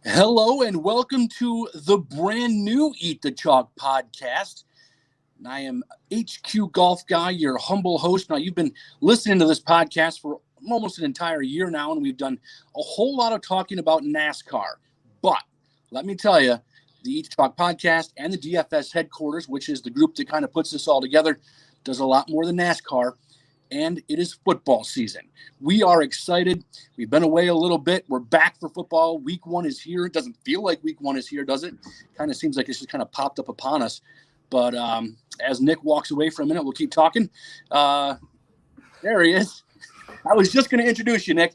Hello and welcome to the brand new Eat the Chalk podcast. And I am HQGolfGuy, your humble host. Now, you've been listening to this podcast for almost an entire year now, and we've done a whole lot of talking about NASCAR. But let me tell you, the Eat the Chalk podcast and the DFS Headquarters, which is the group that kind of puts this all together, does a lot more than NASCAR. And it is football season. We are excited. We've been away a little bit. We're back for football. Week one is here. It doesn't feel like week one is here, does it? Kind of seems like it's just kind of popped up upon us. But as Nick walks away for a minute, we'll keep talking. There he is. I was just going to introduce you, Nick.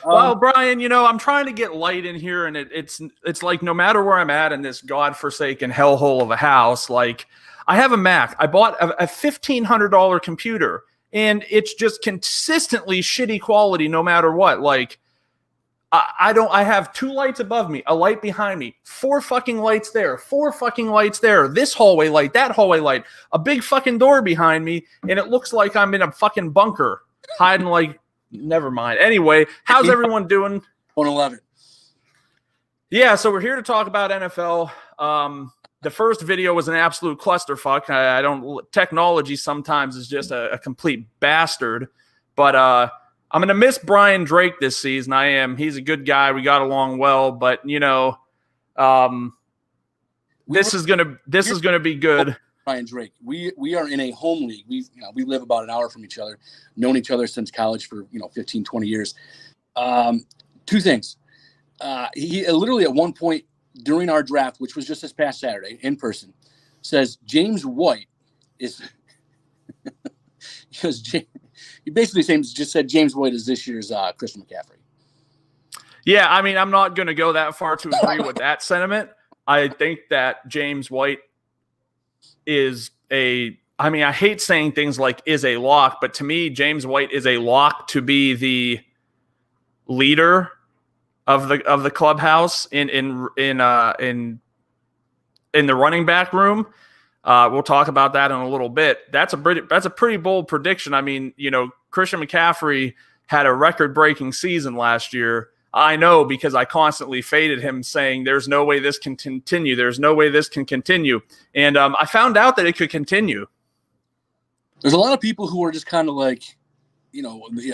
Well, Brian, I'm trying to get light in here, and it's like no matter where I'm at in this godforsaken hellhole of a house, like I have a Mac. I bought a $1,500 computer. And it's just consistently shitty quality no matter what. Like, I have 2 lights above me, a light behind me, 4 fucking lights there, 4 fucking lights there, this hallway light, that hallway light, a big fucking door behind me, and it looks like I'm in a fucking bunker hiding like, never mind. Anyway, how's everyone doing? 111. Yeah, so we're here to talk about NFL. The first video was an absolute clusterfuck. Technology sometimes is just a complete bastard. But I'm going to miss Brian Drake this season. I am. He's a good guy. We got along well. But, this is going to be good. Brian Drake. We are in a home league. We live about an hour from each other. Known each other since college for, 15, 20 years. 2 things. He literally at one point, during our draft, which was just this past Saturday in person, says James White is because he basically just said James White is this year's Christian McCaffrey. Yeah, I mean, I'm not going to go that far to agree with that sentiment. I think that James White is I hate saying things like is a lock, but to me, James White is a lock to be the leader of the clubhouse in the running back room. We'll talk about that in a little bit. That's a pretty bold prediction. I mean, Christian McCaffrey had a record-breaking season last year. I know because I constantly faded him saying there's no way this can continue. There's no way this can continue. And I found out that it could continue. There's a lot of people who are just kind of like,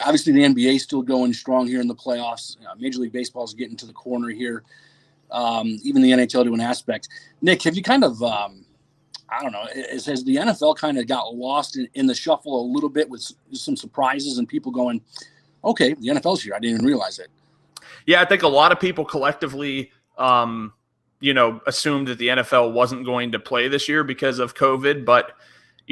obviously the NBA is still going strong here in the playoffs. Major League Baseball is getting to the corner here. Even the NHL to an aspect. Nick, have you kind of, has the NFL kind of got lost in the shuffle a little bit with some surprises and people going, okay, the NFL's here. I didn't even realize it. Yeah, I think a lot of people collectively, assumed that the NFL wasn't going to play this year because of COVID, but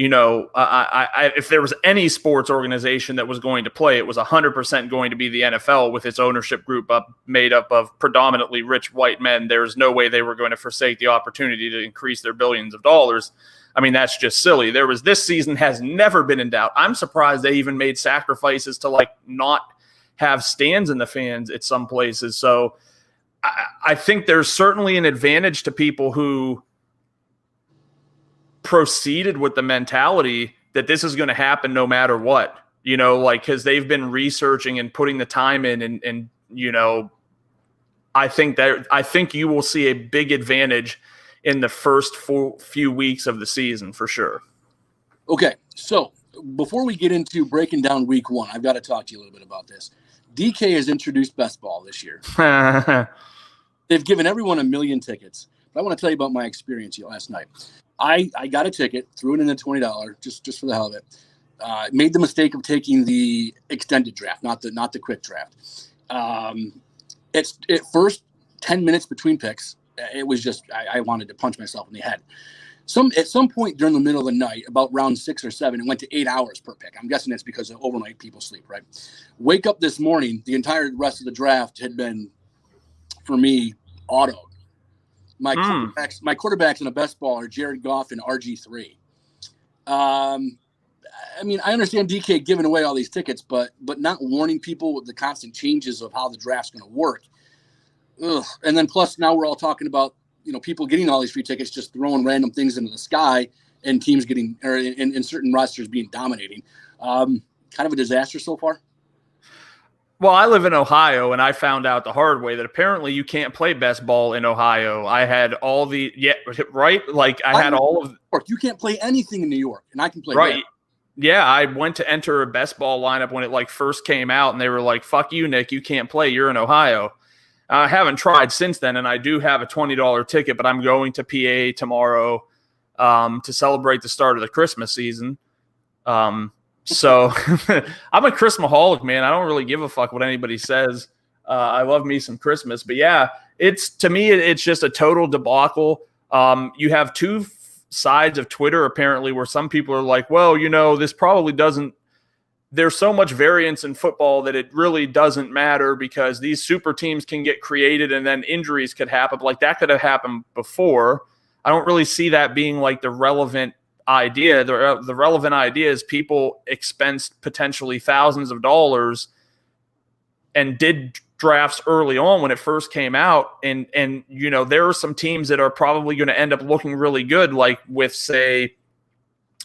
if there was any sports organization that was going to play, it was 100% going to be the NFL with its ownership group made up of predominantly rich white men. There's no way they were going to forsake the opportunity to increase their billions of dollars. I mean, that's just silly. This season has never been in doubt. I'm surprised they even made sacrifices to not have stands in the fans at some places. So I think there's certainly an advantage to people who proceeded with the mentality that this is going to happen no matter what, because they've been researching and putting the time in and I think you will see a big advantage in the first few weeks of the season for sure. Okay. So before we get into breaking down week one, I've got to talk to you a little bit about this. DK has introduced best ball this year. They've given everyone 1 million tickets. But I want to tell you about my experience last night. I got a ticket, threw it in at $20 just for the hell of it. Made the mistake of taking the extended draft, not the quick draft. It's at first 10 minutes between picks. It was just I wanted to punch myself in the head. At some point during the middle of the night, about round 6 or 7, it went to 8 hours per pick. I'm guessing it's because of overnight people sleep, right? Wake up this morning, the entire rest of the draft had been, for me, auto. My quarterbacks in a best ball are Jared Goff and RG3. I understand DK giving away all these tickets, but not warning people with the constant changes of how the draft's going to work. Ugh. And then plus now we're all talking about, people getting all these free tickets, just throwing random things into the sky and teams getting, or in certain rosters being dominating. Kind of a disaster so far. Well, I live in Ohio, and I found out the hard way that apparently you can't play best ball in Ohio. I had all the right. Like I had all of. You can't play anything in New York, and I can play right. There. Yeah, I went to enter a best ball lineup when it like first came out, and they were like, "Fuck you, Nick, you can't play. You're in Ohio." I haven't tried since then, and I do have a $20 ticket, but I'm going to PA tomorrow to celebrate the start of the Christmas season. So I'm a Christmaholic, man. I don't really give a fuck what anybody says. I love me some Christmas, but yeah, to me, it's just a total debacle. You have two sides of Twitter apparently where some people are like, well, this probably doesn't. There's so much variance in football that it really doesn't matter because these super teams can get created and then injuries could happen. Like that could have happened before. I don't really see that being like the relevant idea. The relevant idea is people expensed potentially thousands of dollars and did drafts early on when it first came out. And there are some teams that are probably going to end up looking really good, like with, say,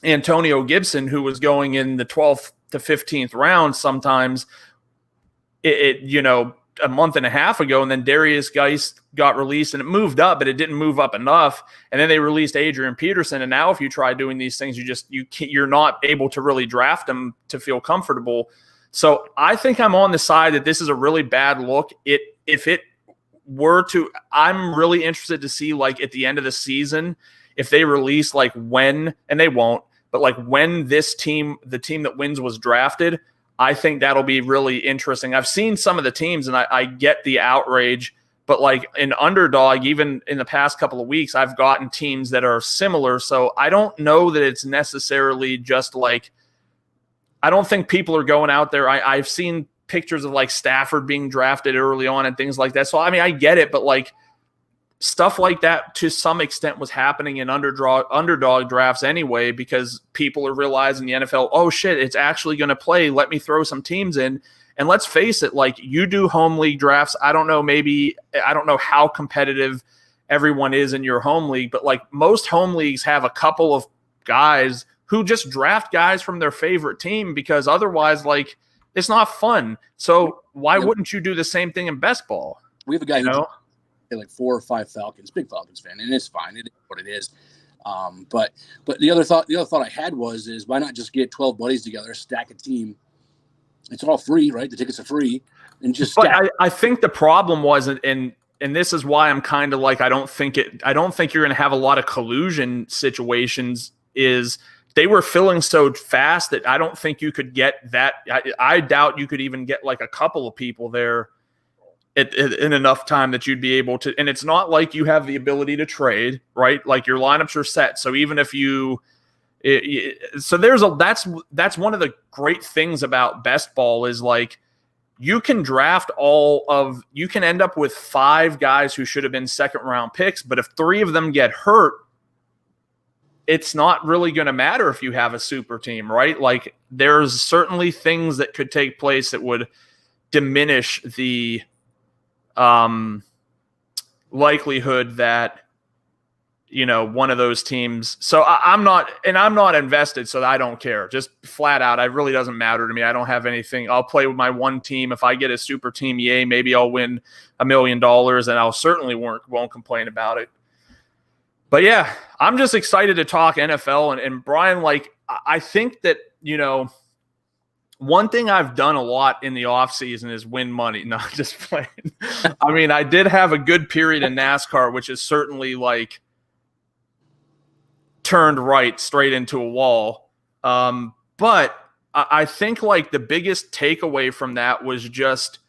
Antonio Gibson, who was going in the 12th to 15th round sometimes a month and a half ago, and then Darius Geist got released and it moved up, but it didn't move up enough. And then they released Adrian Peterson. And now if you try doing these things, you're not able to really draft them to feel comfortable. So I think I'm on the side that this is a really bad look. If it were to, I'm really interested to see like at the end of the season, if they release like when, and they won't, but like when this team, the team that wins was drafted, I think that'll be really interesting. I've seen some of the teams and I get the outrage, but like in Underdog, even in the past couple of weeks, I've gotten teams that are similar. So I don't know that it's necessarily just like, I don't think people are going out there. I've seen pictures of like Stafford being drafted early on and things like that. So, I mean, I get it, but like stuff like that to some extent was happening in underdog drafts anyway, because people are realizing the NFL, oh shit, it's actually going to play. Let me throw some teams in. And let's face it, like you do home league drafts. I don't know how competitive everyone is in your home league, but like most home leagues have a couple of guys who just draft guys from their favorite team because otherwise like it's not fun. So why wouldn't you do the same thing in best ball? We have a guy who like 4 or 5 Falcons, big Falcons fan, and it's fine. It is what it is. But the other thought I had is why not just get 12 buddies together, stack a team? It's all free, right? The tickets are free, and just. But I think the problem was, and this is why I'm kind of like I don't think you're going to have a lot of collusion situations. Is they were filling so fast that I don't think you could get that. I doubt you could even get like a couple of people there in enough time that you'd be able to. And it's not like you have the ability to trade, right? Like your lineups are set. So even if that's one of the great things about best ball is like you can draft you can end up with 5 guys who should have been second round picks. But if 3 of them get hurt, it's not really going to matter if you have a super team, right? Like there's certainly things that could take place that would diminish the likelihood that, one of those teams. So I'm not invested, so I don't care. Just flat out, it really doesn't matter to me. I don't have anything. I'll play with my one team. If I get a super team, yay, maybe I'll win $1 million and I'll certainly won't complain about it. But yeah, I'm just excited to talk NFL. And Brian, like, I think that, one thing I've done a lot in the offseason is win money. No, just playing. I mean, I did have a good period in NASCAR, which is certainly like turned right straight into a wall. But I think like the biggest takeaway from that was just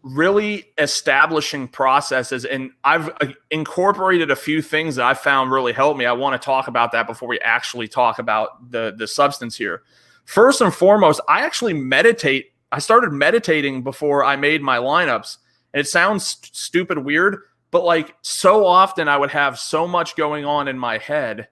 really establishing processes. And I've incorporated a few things that I found really helped me. I want to talk about that before we actually talk about the substance here. First and foremost, I actually meditate. I started meditating before I made my lineups. And it sounds stupid weird, but like so often I would have so much going on in my head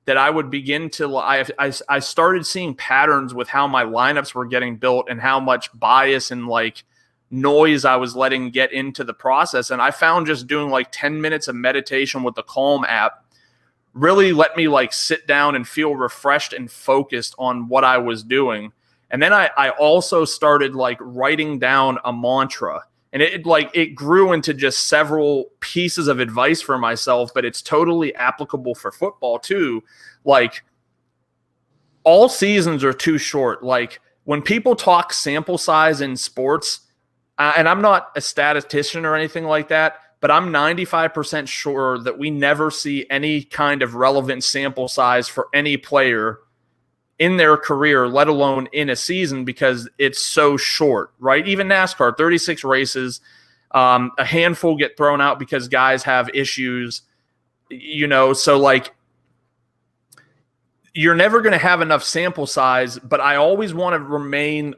that I would begin to, I started seeing patterns with how my lineups were getting built and how much bias and like noise I was letting get into the process. And I found just doing like 10 minutes of meditation with the Calm app really let me like sit down and feel refreshed and focused on what I was doing. And then I also started like writing down a mantra, and it grew into just several pieces of advice for myself, but it's totally applicable for football too. Like, all seasons are too short. Like, when people talk sample size in sports, and I'm not a statistician or anything like that, but I'm 95% sure that we never see any kind of relevant sample size for any player in their career, let alone in a season, because it's so short, right? Even NASCAR, 36 races, a handful get thrown out because guys have issues, so like, you're never going to have enough sample size, but I always want to remain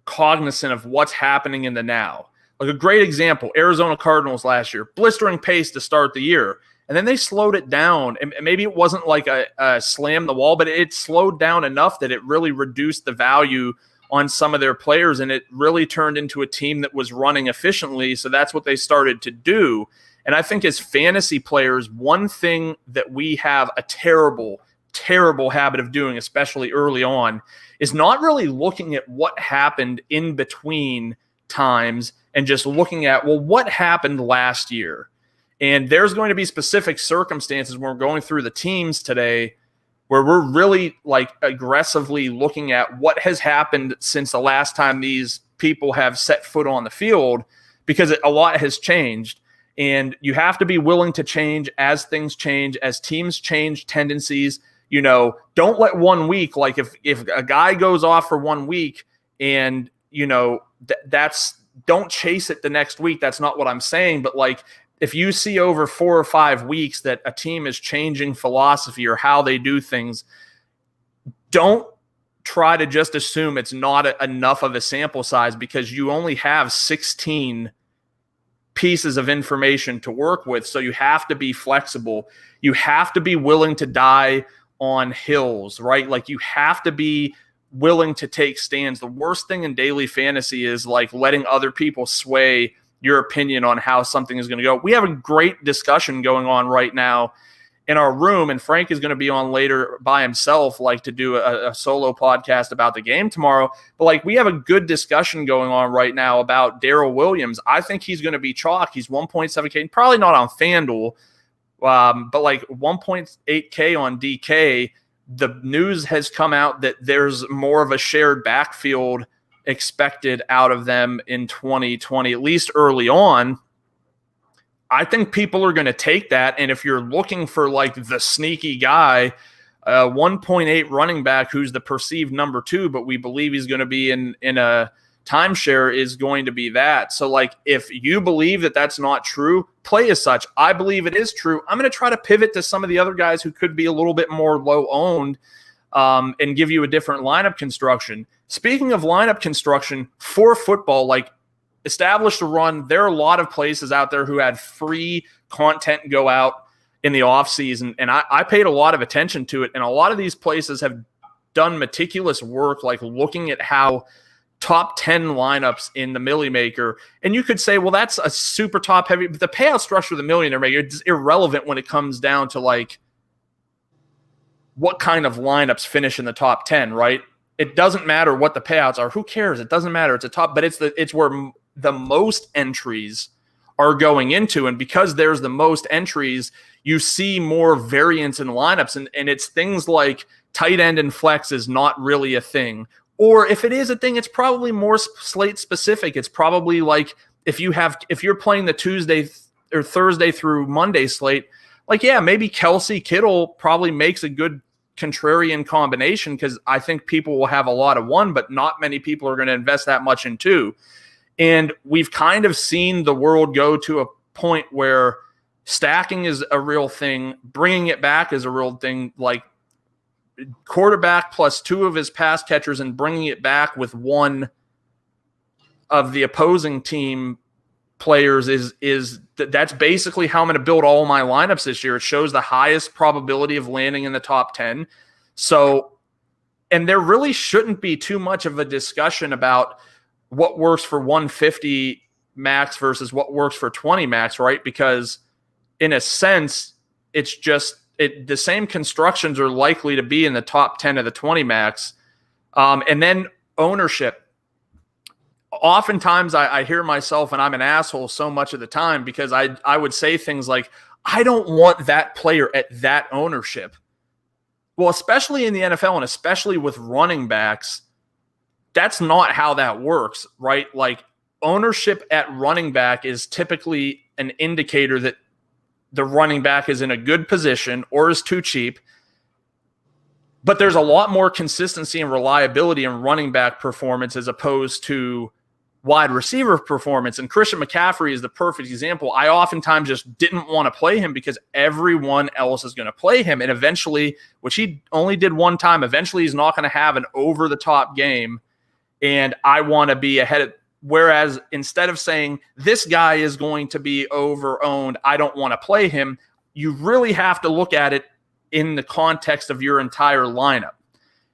cognizant of what's happening in the now. Like, a great example, Arizona Cardinals last year, blistering pace to start the year. And then they slowed it down. And maybe it wasn't like a slam the wall, but it slowed down enough that it really reduced the value on some of their players. And it really turned into a team that was running efficiently. So that's what they started to do. And I think as fantasy players, one thing that we have a terrible habit of doing, especially early on, is not really looking at what happened in between times and just looking at, well, what happened last year? And there's going to be specific circumstances when we're going through the teams today where we're really like aggressively looking at what has happened since the last time these people have set foot on the field, because a lot has changed. And you have to be willing to change as things change, as teams change tendencies. Don't let 1 week, like if a guy goes off for 1 week and, don't chase it the next week. That's not what I'm saying. But like, if you see over 4 or 5 weeks that a team is changing philosophy or how they do things, don't try to just assume it's not enough of a sample size, because you only have 16 pieces of information to work with. So you have to be flexible. You have to be willing to die on hills, right? Like, you have to be willing to take stands. The worst thing in daily fantasy is like letting other people sway your opinion on how something is going to go. We have a great discussion going on right now in our room, and Frank is going to be on later by himself, like to do a solo podcast about the game tomorrow. But like, we have a good discussion going on right now about Darrell Williams. I think he's going to be chalk. He's 1.7K, probably not on FanDuel, but like 1.8K on DK. The news has come out that there's more of a shared backfield expected out of them in 2020, at least early on. I think people are going to take that. And if you're looking for like the sneaky guy, 1.8 running back who's the perceived number 2, but we believe he's going to be in a timeshare, is going to be that. So like, if you believe that that's not true, play as such. I believe it is true. I'm going to try to pivot to some of the other guys who could be a little bit more low owned, and give you a different lineup construction. Speaking of lineup construction for football, like, establish the run. There are a lot of places out there who had free content go out in the offseason, and I paid a lot of attention to it. And a lot of these places have done meticulous work, like looking at how top 10 lineups in the Millie Maker. And you could say, well, that's a super top heavy, but the payout structure of the Millionaire Maker is irrelevant when it comes down to like what kind of lineups finish in the top 10, right? It doesn't matter what the payouts are. Who cares? It doesn't matter. It's a top, but it's where the most entries are going into. And because there's the most entries, you see more variance in lineups. And it's things like tight end and flex is not really a thing. Or if it is a thing, it's probably more slate specific. It's probably like if you're playing the Tuesday or Thursday through Monday slate, like, yeah, maybe Kelsey Kittle probably makes a good contrarian combination, because I think people will have a lot of one, but not many people are going to invest that much in two. And we've kind of seen the world go to a point where stacking is a real thing, bringing it back is a real thing, like quarterback plus 2 of his pass catchers and bringing it back with 1 of the opposing team players is that's basically how I'm going to build all my lineups this year. It shows the highest probability of landing in the top 10. So, and there really shouldn't be too much of a discussion about what works for 150 max versus what works for 20 max, right? Because in a sense, it's just the same constructions are likely to be in the top 10 of the 20 max. And then ownership, oftentimes I hear myself and I'm an asshole so much of the time because I would say things like, I don't want that player at that ownership. Well, especially in the NFL and especially with running backs, that's not how that works, right? Like ownership at running back is typically an indicator that the running back is in a good position or is too cheap. But there's a lot more consistency and reliability in running back performance as opposed to wide receiver performance. And Christian McCaffrey is the perfect example. I oftentimes just didn't want to play him because everyone else is going to play him. And eventually, which he only did one time, eventually he's not going to have an over-the-top game. And I want to be ahead of – whereas instead of saying this guy is going to be over-owned, I don't want to play him, you really have to look at it in the context of your entire lineup.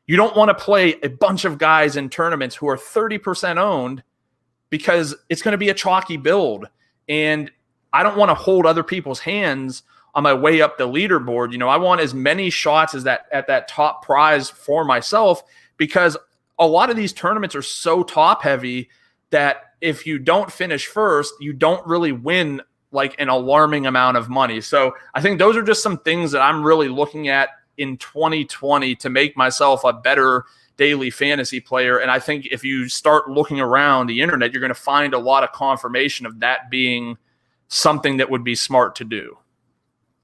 You don't want to play a bunch of guys in tournaments who are 30% owned because it's going to be a chalky build. And I don't want to hold other people's hands on my way up the leaderboard. You know, I want as many shots as that at that top prize for myself because a lot of these tournaments are so top heavy that if you don't finish first, you don't really win like an alarming amount of money. So I think those are just some things that I'm really looking at in 2020 to make myself a better daily fantasy player. And I think if you start looking around the internet, you're going to find a lot of confirmation of that being something that would be smart to do.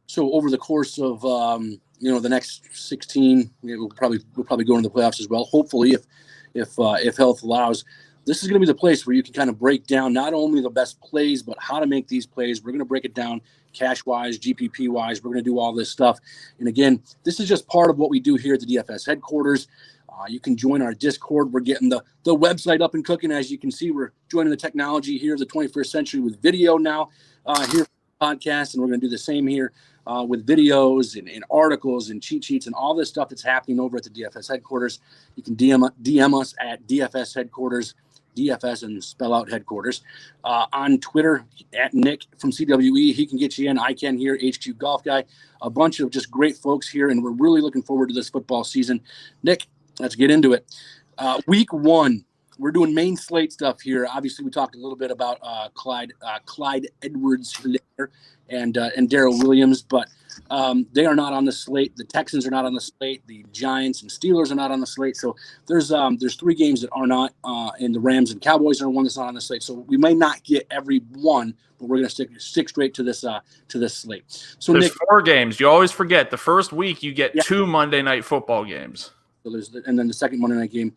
So over the course of the next 16, we'll probably go into the playoffs as well. Hopefully, if health allows, this is going to be the place where you can kind of break down not only the best plays, but how to make these plays. We're going to break it down cash-wise, GPP-wise. We're going to do all this stuff. And again, this is just part of what we do here at the DFS headquarters. You can join our Discord. We're getting the website up and cooking. As you can see, we're joining the technology here of the 21st century with video now here for the podcast. And we're going to do the same here with videos and articles and cheat sheets and all this stuff that's happening over at the DFS headquarters. You can DM us at DFS headquarters, DFS and spell out headquarters. On Twitter at Nick from CWE. He can get you in. I can here, HQGolfGuy. A bunch of just great folks here. And we're really looking forward to this football season. Nick, let's get into it. Week 1, we're doing main slate stuff here. Obviously, we talked a little bit about Clyde Edwards-Helaire and Darrell Williams, but they are not on the slate. The Texans are not on the slate. The Giants and Steelers are not on the slate. So there's 3 games that are not, and the Rams and Cowboys are one that's not on the slate. So we may not get every one, but we're going to stick straight to this slate. So there's Nick, 4 games. You always forget the first week you get 2 Monday Night Football games. So and then the second Monday night game,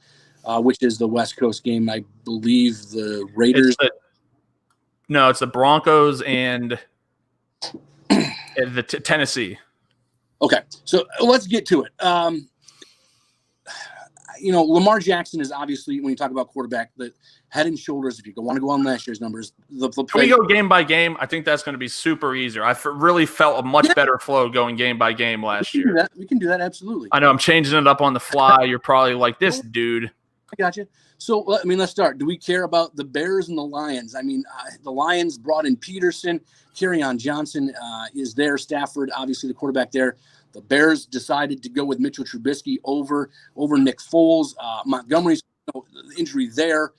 which is the West Coast game. I believe the Raiders. It's the Broncos and the Tennessee. Okay, so let's get to it. Lamar Jackson is obviously, when you talk about quarterback, the head and shoulders, if you want to go on last year's numbers. Can we go game by game? I think that's going to be super easier. I really felt a much better flow going game by game last year. We can do that, absolutely. I know I'm changing it up on the fly. You're probably like, this dude. I got you. So, let's start. Do we care about the Bears and the Lions? The Lions brought in Peterson. Kerryon Johnson is there. Stafford, obviously the quarterback there. The Bears decided to go with Mitchell Trubisky over Nick Foles. Montgomery's injury there.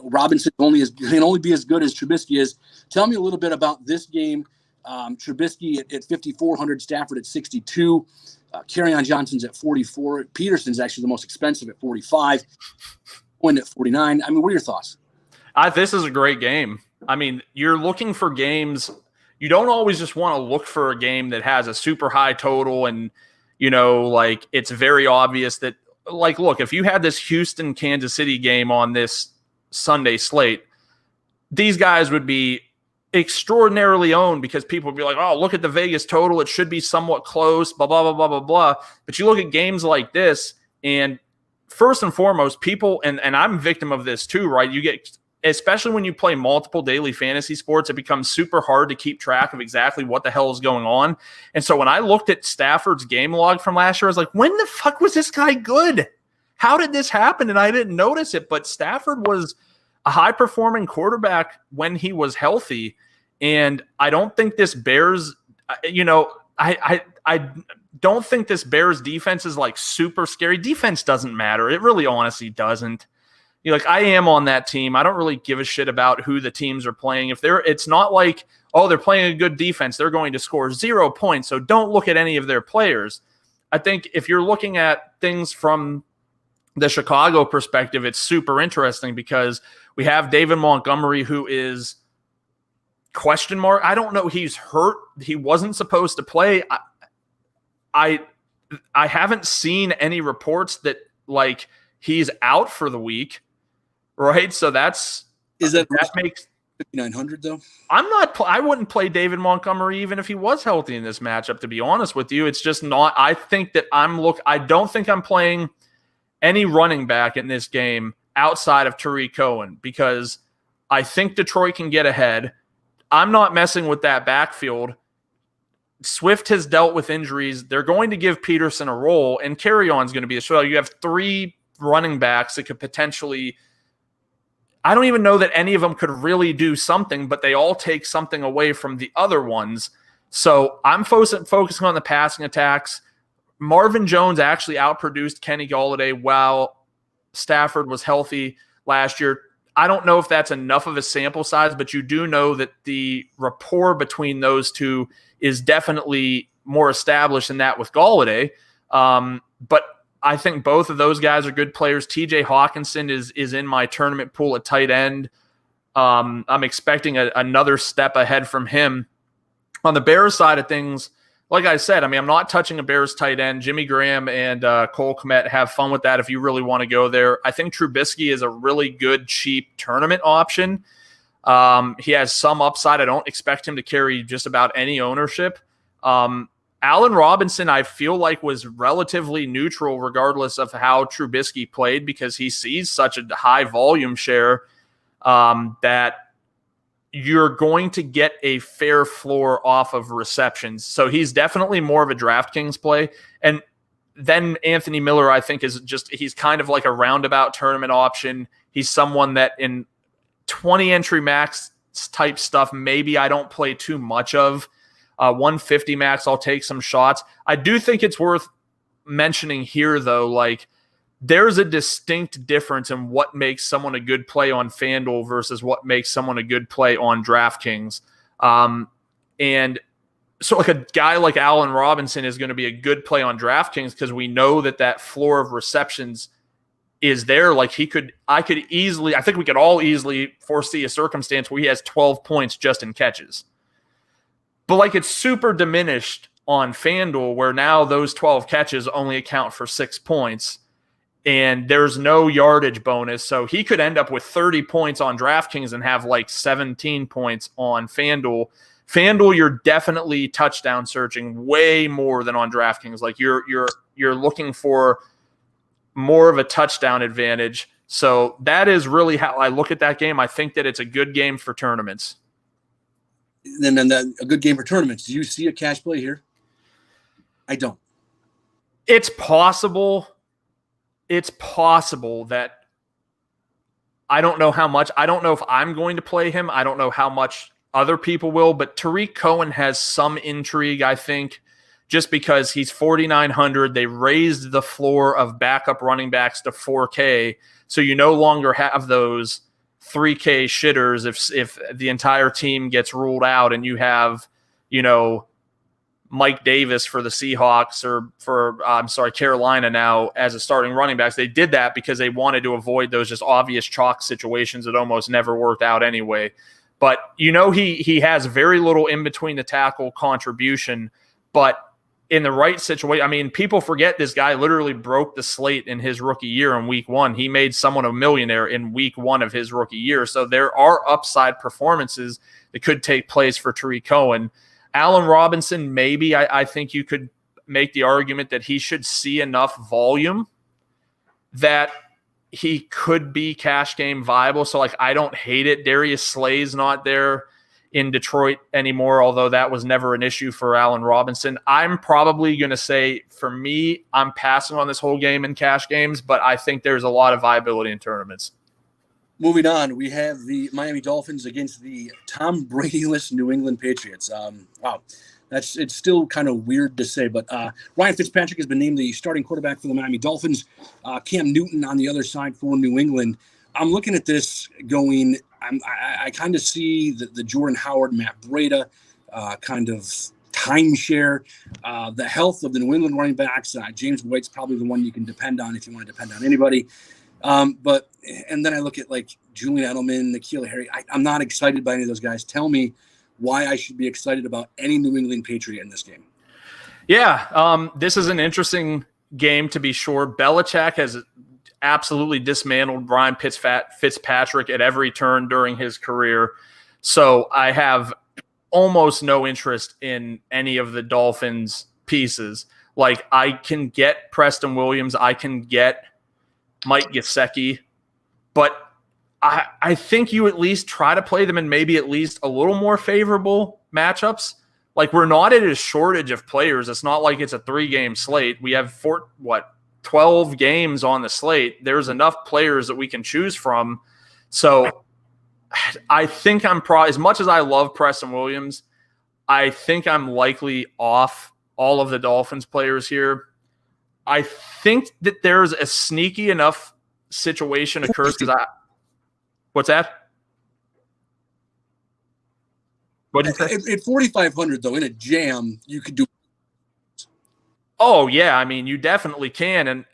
Robinson can only be as good as Trubisky is. Tell me a little bit about this game. Trubisky at 5,400, Stafford at 62. Kerryon Johnson's at 44. Peterson's actually the most expensive at 45. Point at 49. What are your thoughts? This is a great game. You're looking for games. You don't always just want to look for a game that has a super high total and, it's very obvious that, look, if you had this Houston-Kansas City game on this Sunday slate, these guys would be extraordinarily owned because people would be like, oh, look at the Vegas total. It should be somewhat close, blah, blah, blah, blah, blah, blah. But you look at games like this, and first and foremost, people, and I'm a victim of this too, right? You get, especially when you play multiple daily fantasy sports, it becomes super hard to keep track of exactly what the hell is going on. And so when I looked at Stafford's game log from last year, I was like, when the fuck was this guy good? How did this happen? And I didn't notice it, but Stafford was a high-performing quarterback when he was healthy. And I don't think this Bears, I I don't think this Bears defense is like super scary. Defense doesn't matter. It really honestly doesn't. I am on that team. I don't really give a shit about who the teams are playing. It's not like, oh, they're playing a good defense, they're going to score 0 points. So don't look at any of their players. I think if you're looking at things from the Chicago perspective, it's super interesting because we have David Montgomery, who is question mark. I don't know. He's hurt. He wasn't supposed to play. I haven't seen any reports that like he's out for the week. Right, so that makes 5,900 though. I wouldn't play David Montgomery even if he was healthy in this matchup. To be honest with you, it's just not. I think that I don't think I'm playing any running back in this game outside of Tariq Cohen because I think Detroit can get ahead. I'm not messing with that backfield. Swift has dealt with injuries. They're going to give Peterson a role, and Carry-On's going to be a show. You have 3 running backs that could potentially. I don't even know that any of them could really do something, but they all take something away from the other ones. So I'm focusing on the passing attacks. Marvin Jones actually outproduced Kenny Golladay while Stafford was healthy last year. I don't know if that's enough of a sample size, but you do know that the rapport between those two is definitely more established than that with Golladay. But I think both of those guys are good players. TJ Hawkinson is in my tournament pool at tight end. I'm expecting another step ahead from him. On the Bears side of things, like I said, I'm not touching a Bears tight end. Jimmy Graham and Cole Kmet, have fun with that if you really want to go there. I think Trubisky is a really good, cheap tournament option. He has some upside. I don't expect him to carry just about any ownership. Allen Robinson, I feel like, was relatively neutral regardless of how Trubisky played because he sees such a high volume share that you're going to get a fair floor off of receptions. So he's definitely more of a DraftKings play. And then Anthony Miller, I think, he's kind of like a roundabout tournament option. He's someone that in 20 entry max type stuff, maybe I don't play too much of. 150 max, I'll take some shots. I do think it's worth mentioning here, though, like there's a distinct difference in what makes someone a good play on FanDuel versus what makes someone a good play on DraftKings. And so like a guy like Allen Robinson is going to be a good play on DraftKings because we know that floor of receptions is there. Like I think we could all easily foresee a circumstance where he has 12 points just in catches. But like it's super diminished on FanDuel where now those 12 catches only account for 6 points and there's no yardage bonus. So he could end up with 30 points on DraftKings and have like 17 points on FanDuel. FanDuel, you're definitely touchdown searching way more than on DraftKings. Like you're looking for more of a touchdown advantage. So that is really how I look at that game. I think that it's a good game for tournaments. Then a good game for tournaments. Do you see a cash play here? I don't. It's possible. It's possible that I don't know how much. I don't know if I'm going to play him. I don't know how much other people will, but Tariq Cohen has some intrigue, I think, just because he's 4,900. They raised the floor of backup running backs to 4K, so you no longer have those 3K shitters if the entire team gets ruled out and you have, Mike Davis for the Seahawks or for Carolina now as a starting running backs. They did that because they wanted to avoid those just obvious chalk situations that almost never worked out anyway. But he has very little in between the tackle contribution, but in the right situation, people forget this guy literally broke the slate in his rookie year in week 1. He made someone a millionaire in week 1 of his rookie year. So there are upside performances that could take place for Tariq Cohen. Allen Robinson, maybe I think you could make the argument that he should see enough volume that he could be cash game viable. So I don't hate it. Darius Slay's not there in Detroit anymore, although that was never an issue for Allen Robinson. I'm probably going to say, for me, I'm passing on this whole game in cash games, but I think there's a lot of viability in tournaments. Moving on, we have the Miami Dolphins against the Tom Brady-less New England Patriots. Wow. it's still kind of weird to say. But Ryan Fitzpatrick has been named the starting quarterback for the Miami Dolphins. Cam Newton on the other side for New England. I'm looking at this going, I kind of see the Jordan Howard, Matt Breida kind of timeshare, the health of the New England running backs. James White's probably the one you can depend on if you want to depend on anybody. And then I look at like Julian Edelman, N'Keal Harry. I'm not excited by any of those guys. Tell me why I should be excited about any New England Patriot in this game. Yeah, this is an interesting game to be sure. Belichick has absolutely dismantled Ryan Fitzpatrick at every turn during his career. So I have almost no interest in any of the Dolphins pieces. Like, I can get Preston Williams, I can get Mike Gesicki, but I think you at least try to play them in maybe at least a little more favorable matchups. Like, we're not at a shortage of players. It's not like it's a 3-game slate. We have 12 games on the slate. There's enough players that we can choose from. So I think I'm probably, as much as I love Preston Williams, I think I'm likely off all of the Dolphins players here. I think that there's a sneaky enough situation occurs because what's that? What did you say? At 4,500 though, in a jam, you could do. Oh yeah, I mean, you definitely can, and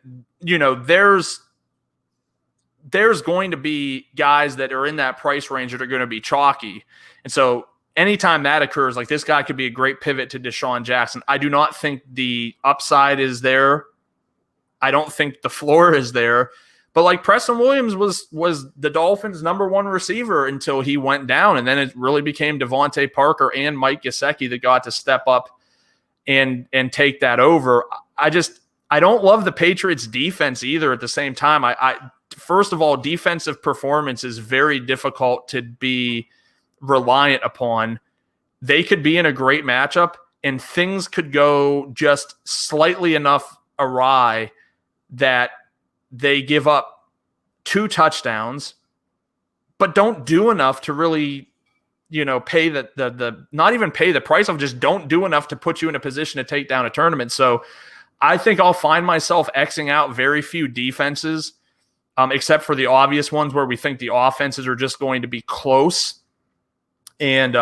there's going to be guys that are in that price range that are going to be chalky, and so anytime that occurs, like, this guy could be a great pivot to Deshaun Jackson. I do not think the upside is there. I don't think the floor is there. But like, Preston Williams was the Dolphins' number 1 receiver until he went down, and then it really became Devontae Parker and Mike Gesicki that got to step up and take that over. I don't love the Patriots' defense either at the same time. First of all, defensive performance is very difficult to be reliant upon. They could be in a great matchup and things could go just slightly enough awry that they give up 2 touchdowns, but don't do enough to really, pay the not even pay the price of, just don't do enough to put you in a position to take down a tournament. So I think I'll find myself Xing out very few defenses, except for the obvious ones where we think the offenses are just going to be close, and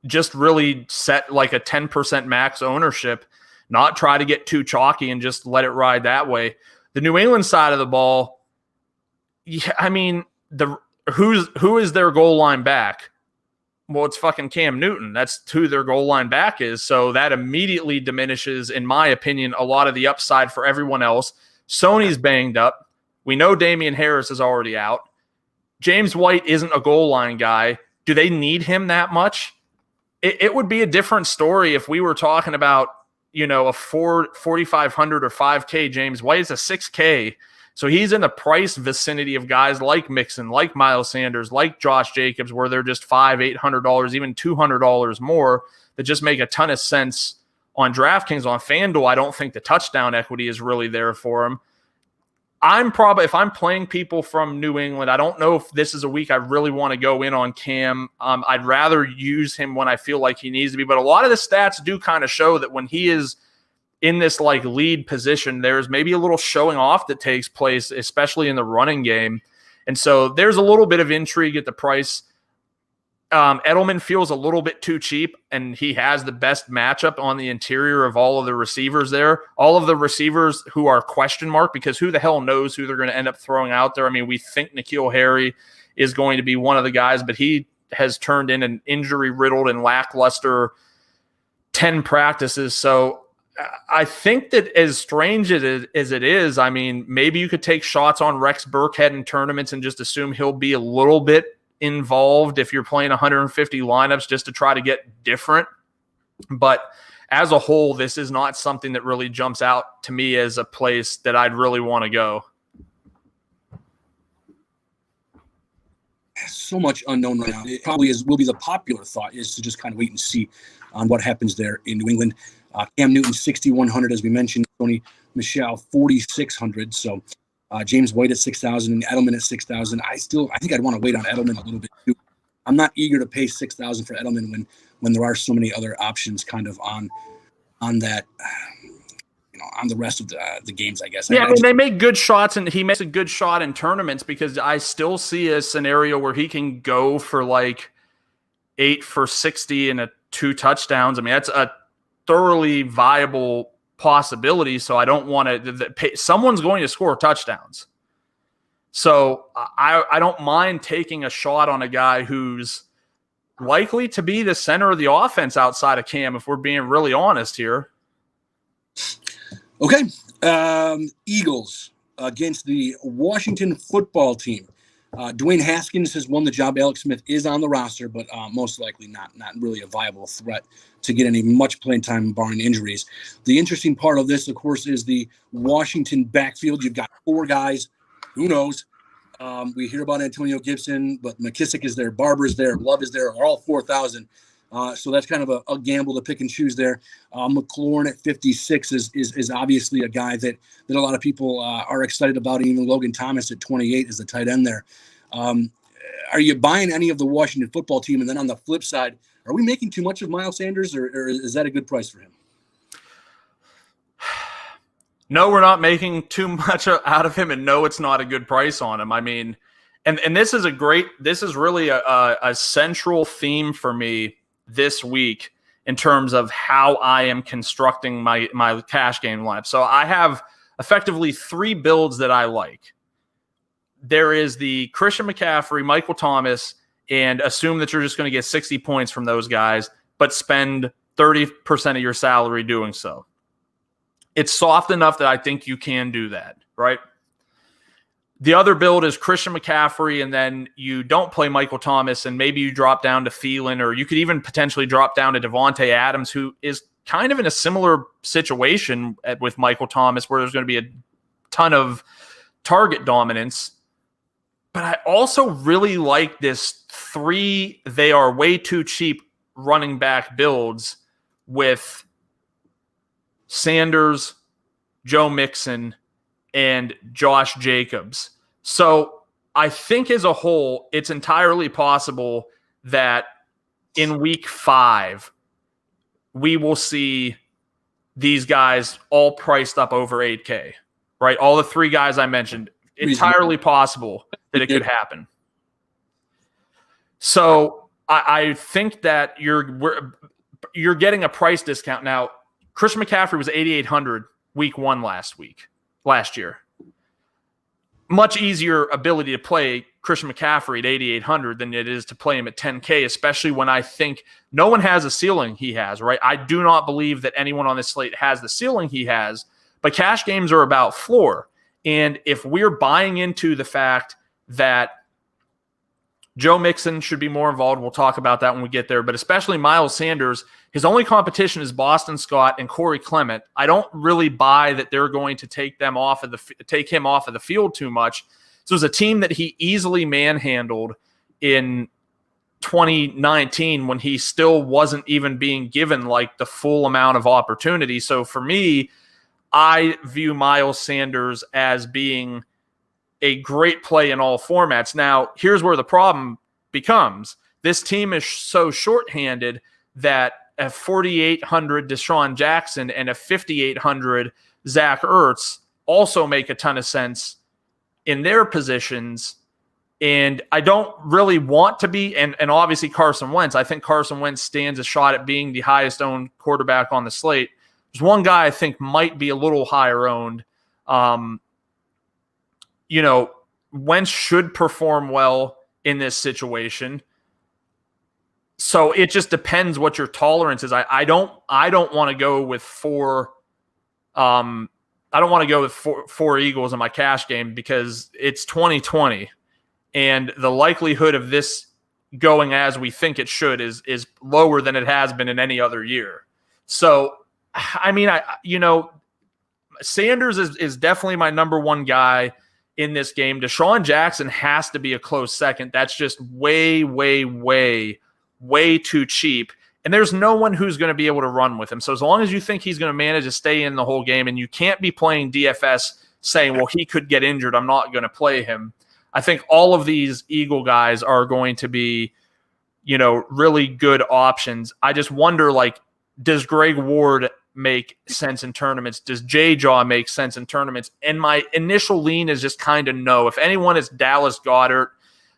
just really set like a 10% max ownership, not try to get too chalky and just let it ride that way. The New England side of the ball, yeah, I mean, who is their goal line back? Well, it's fucking Cam Newton. That's who their goal line back is. So that immediately diminishes, in my opinion, a lot of the upside for everyone else. Sony's banged up. We know Damian Harris is already out. James White isn't a goal line guy. Do they need him that much? It would be a different story if we were talking about, a 4,500 or 5K James White. Is a 6K. So he's in the price vicinity of guys like Mixon, like Miles Sanders, like Josh Jacobs, where they're just $500, $800, even $200 more, that just make a ton of sense on DraftKings. On FanDuel, I don't think the touchdown equity is really there for him. If I'm playing people from New England, I don't know if this is a week I really want to go in on Cam. I'd rather use him when I feel like he needs to be. But a lot of the stats do kind of show that when he is in this like lead position, there's maybe a little showing off that takes place, especially in the running game. And so there's a little bit of intrigue at the price. Edelman feels a little bit too cheap, and he has the best matchup on the interior of all of the receivers there. All of the receivers who are question mark, because who the hell knows who they're going to end up throwing out there. I mean, we think N'Keal Harry is going to be one of the guys, but he has turned in an injury-riddled and lackluster 10 practices. So I think that, as strange as it is, I mean, maybe you could take shots on Rex Burkhead in tournaments and just assume he'll be a little bit involved if you're playing 150 lineups just to try to get different. But as a whole, this is not something that really jumps out to me as a place that I'd really want to go. So much unknown right now. It probably will be the popular thought is to just kind of wait and see on what happens there in New England. Cam Newton 6,100, as we mentioned. Tony Michel 4,600. So James White at 6,000 and Edelman at 6,000. I think I'd want to wait on Edelman a little bit too. I'm not eager to pay $6,000 for Edelman when there are so many other options kind of on that, on the rest of the games, I guess. Yeah, they make good shots, and he makes a good shot in tournaments because I still see a scenario where he can go for like 8 for 60 and 2 touchdowns. I mean, that's a thoroughly viable possibility. So I don't want to. Someone's going to score touchdowns. So I don't mind taking a shot on a guy who's likely to be the center of the offense outside of Cam, if we're being really honest here. Okay. Eagles against the Washington football team. Dwayne Haskins has won the job. Alex Smith is on the roster, but most likely not really a viable threat to get any much playing time barring injuries. The interesting part of this, of course, is the Washington backfield. You've got 4 guys. Who knows? We hear about Antonio Gibson, but McKissick is there, Barber's there, Love is there, are all 4,000. So that's kind of a gamble to pick and choose there. McLaurin at 56 is obviously a guy that a lot of people are excited about. Even Logan Thomas at 28 is the tight end there. Are you buying any of the Washington football team? And then on the flip side, are we making too much of Miles Sanders, or is that a good price for him? No, we're not making too much out of him, and no, it's not a good price on him. I mean, and this is really a central theme for me this week in terms of how I am constructing my cash game lineup. So I have effectively 3 builds that I like. There is the Christian McCaffrey, Michael Thomas, and assume that you're just going to get 60 points from those guys, but spend 30% of your salary doing so. It's soft enough that I think you can do that, right? The other build is Christian McCaffrey, and then you don't play Michael Thomas, and maybe you drop down to Thielen, or you could even potentially drop down to Devontae Adams, who is kind of in a similar situation with Michael Thomas, where there's going to be a ton of target dominance. But I also really like this 3 they are way too cheap running back builds with Sanders, Joe Mixon, and Josh Jacobs. So I think as a whole, it's entirely possible that in week 5, we will see these guys all priced up over 8K, right? All the 3 guys I mentioned, entirely possible that it could happen. So I think that you're getting a price discount. Now, Christian McCaffrey was 8,800 week 1 last year. Much easier ability to play Christian McCaffrey at 8,800 than it is to play him at 10K, especially when I think no one has a ceiling he has, right? I do not believe that anyone on this slate has the ceiling he has, but cash games are about floor. And if we're buying into the fact that Joe Mixon should be more involved, we'll talk about that when we get there, but especially Miles Sanders, his only competition is Boston Scott and Corey Clement. I don't really buy that they're going to take him off of the field too much. So it was a team that he easily manhandled in 2019 when he still wasn't even being given like the full amount of opportunity. So for me, I view Miles Sanders as being a great play in all formats. Now, here's where the problem becomes. This team is so shorthanded that a 4,800 Deshaun Jackson and a 5,800 Zach Ertz also make a ton of sense in their positions. And I don't really want to be, and obviously Carson Wentz. I think Carson Wentz stands a shot at being the highest owned quarterback on the slate. There's one guy I think might be a little higher owned. Wentz should perform well in this situation. So it just depends what your tolerance is. I don't want to go with 4. I don't want to go with four Eagles in my cash game because it's 2020, and the likelihood of this going as we think it should is lower than it has been in any other year. So, I mean, Sanders is definitely my number 1 guy in this game. Deshaun Jackson has to be a close second. That's just way, way, way, way too cheap. And there's no one who's going to be able to run with him. So as long as you think he's going to manage to stay in the whole game, and you can't be playing DFS saying, well, he could get injured, I'm not going to play him. I think all of these Eagle guys are going to be really good options. I just wonder, like, does Greg Ward make sense in tournaments? Does J-Jaw make sense in tournaments? And my initial lean is just kind of no. If anyone is Dallas Goedert,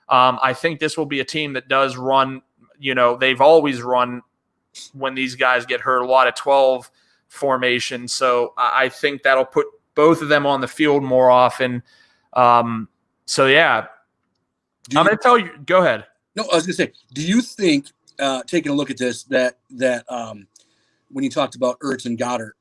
I think this will be a team that does run, they've always run when these guys get hurt, a lot of 12 formation. So I think that'll put both of them on the field more often. So, yeah, I'm going to tell you – go ahead. No, I was going to say, do you think, taking a look at this, that when you talked about Ertz and Goddard,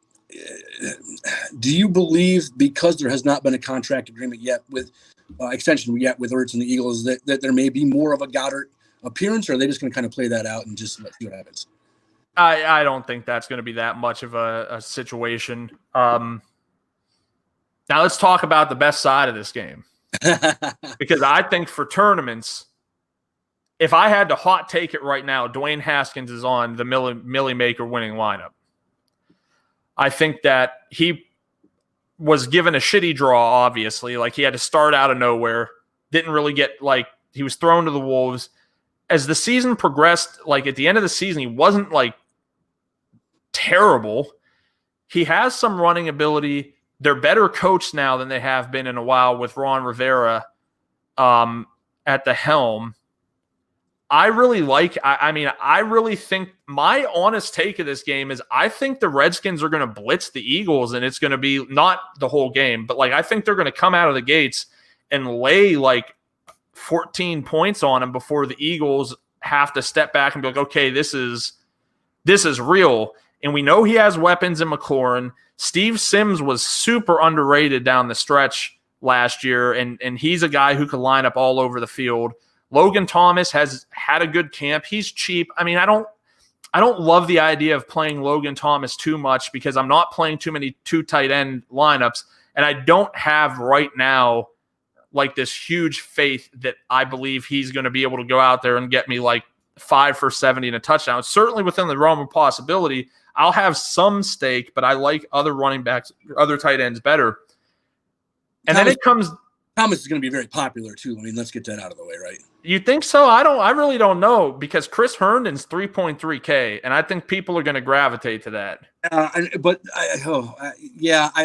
do you believe, because there has not been a contract agreement yet with extension yet with Ertz and the Eagles, that there may be more of a Goddard appearance, or are they just going to kind of play that out and just see what happens? I don't think that's going to be that much of a situation. Now let's talk about the best side of this game. Because I think for tournaments, if I had to hot take it right now, Dwayne Haskins is on the Millie Maker winning lineup. I think that he was given a shitty draw, obviously. Like, he had to start out of nowhere. Didn't really get, like, he was thrown to the wolves. As the season progressed, like, at the end of the season, he wasn't, like, terrible. He has some running ability. They're better coached now than they have been in a while with Ron Rivera at the helm. I really think my honest take of this game is I think the Redskins are going to blitz the Eagles, and it's going to be not the whole game, but, like, I think they're going to come out of the gates and lay, like, 14 points on them before the Eagles have to step back and be like, okay, this is real. And we know he has weapons in McLaurin. Steve Sims was super underrated down the stretch last year, and he's a guy who could line up all over the field. Logan Thomas has had a good camp. He's cheap. I mean, I don't love the idea of playing Logan Thomas too much because I'm not playing too many two tight end lineups, and I don't have right now like this huge faith that I believe he's going to be able to go out there and get me like 5 for 70 and a touchdown. It's certainly within the realm of possibility. I'll have some stake, but I like other running backs, other tight ends better. And then it comes. Thomas is going to be very popular too. I mean, let's get that out of the way, right? You think so? I really don't know, because Chris Herndon's 3.3K, and I think people are going to gravitate to that. I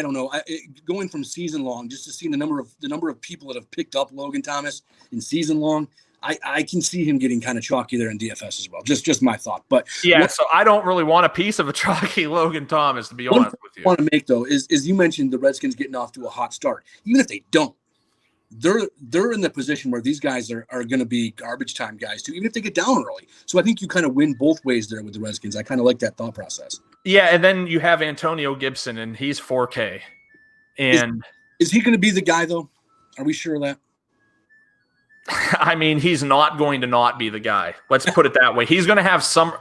don't know. Going from season long, just to see the number of people that have picked up Logan Thomas in season long, I can see him getting kind of chalky there in DFS as well. Just my thought. But yeah, so I don't really want a piece of a chalky Logan Thomas, to be honest with you. What I want to make though is you mentioned the Redskins getting off to a hot start. Even if they don't, they're in the position where these guys are going to be garbage time guys too, even if they get down early. So I think you kind of win both ways there with the Redskins. I kind of like that thought process. Yeah, and then you have Antonio Gibson, and he's 4K. And is he going to be the guy though? Are we sure of that? I mean, he's not going to not be the guy. Let's put it that way. He was going to have some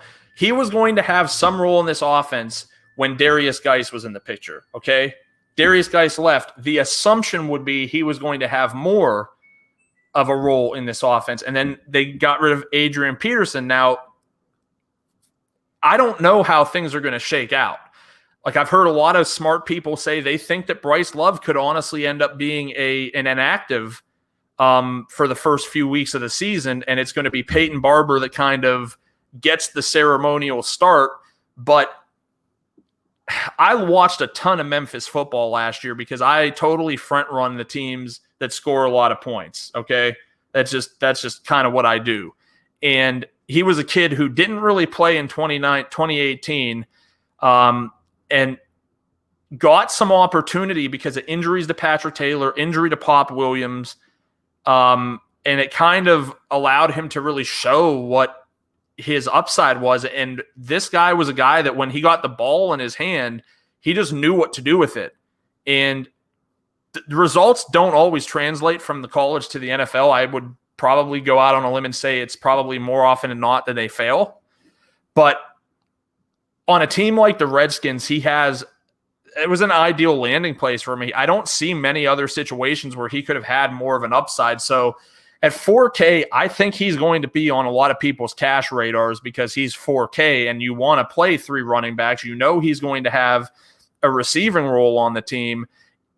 role in this offense when Darius Geis was in the picture. Okay. Darius Geis left. The assumption would be he was going to have more of a role in this offense. And then they got rid of Adrian Peterson. Now, I don't know how things are going to shake out. Like, I've heard a lot of smart people say they think that Bryce Love could honestly end up being an inactive for the first few weeks of the season. And it's going to be Peyton Barber that kind of gets the ceremonial start. But I watched a ton of Memphis football last year because I totally front run the teams that score a lot of points. Okay. That's just kind of what I do. And he was a kid who didn't really play in 2018 and got some opportunity because of injuries to Patrick Taylor, injury to Pop Williams. And it kind of allowed him to really show what his upside was. And this guy was a guy that when he got the ball in his hand, he just knew what to do with it. And the results don't always translate from the college to the NFL. I would probably go out on a limb and say it's probably more often than not that they fail. But on a team like the Redskins, it was an ideal landing place for me. I don't see many other situations where he could have had more of an upside. So at 4K, I think he's going to be on a lot of people's cash radars because he's 4K and you want to play 3 running backs. You know he's going to have a receiving role on the team.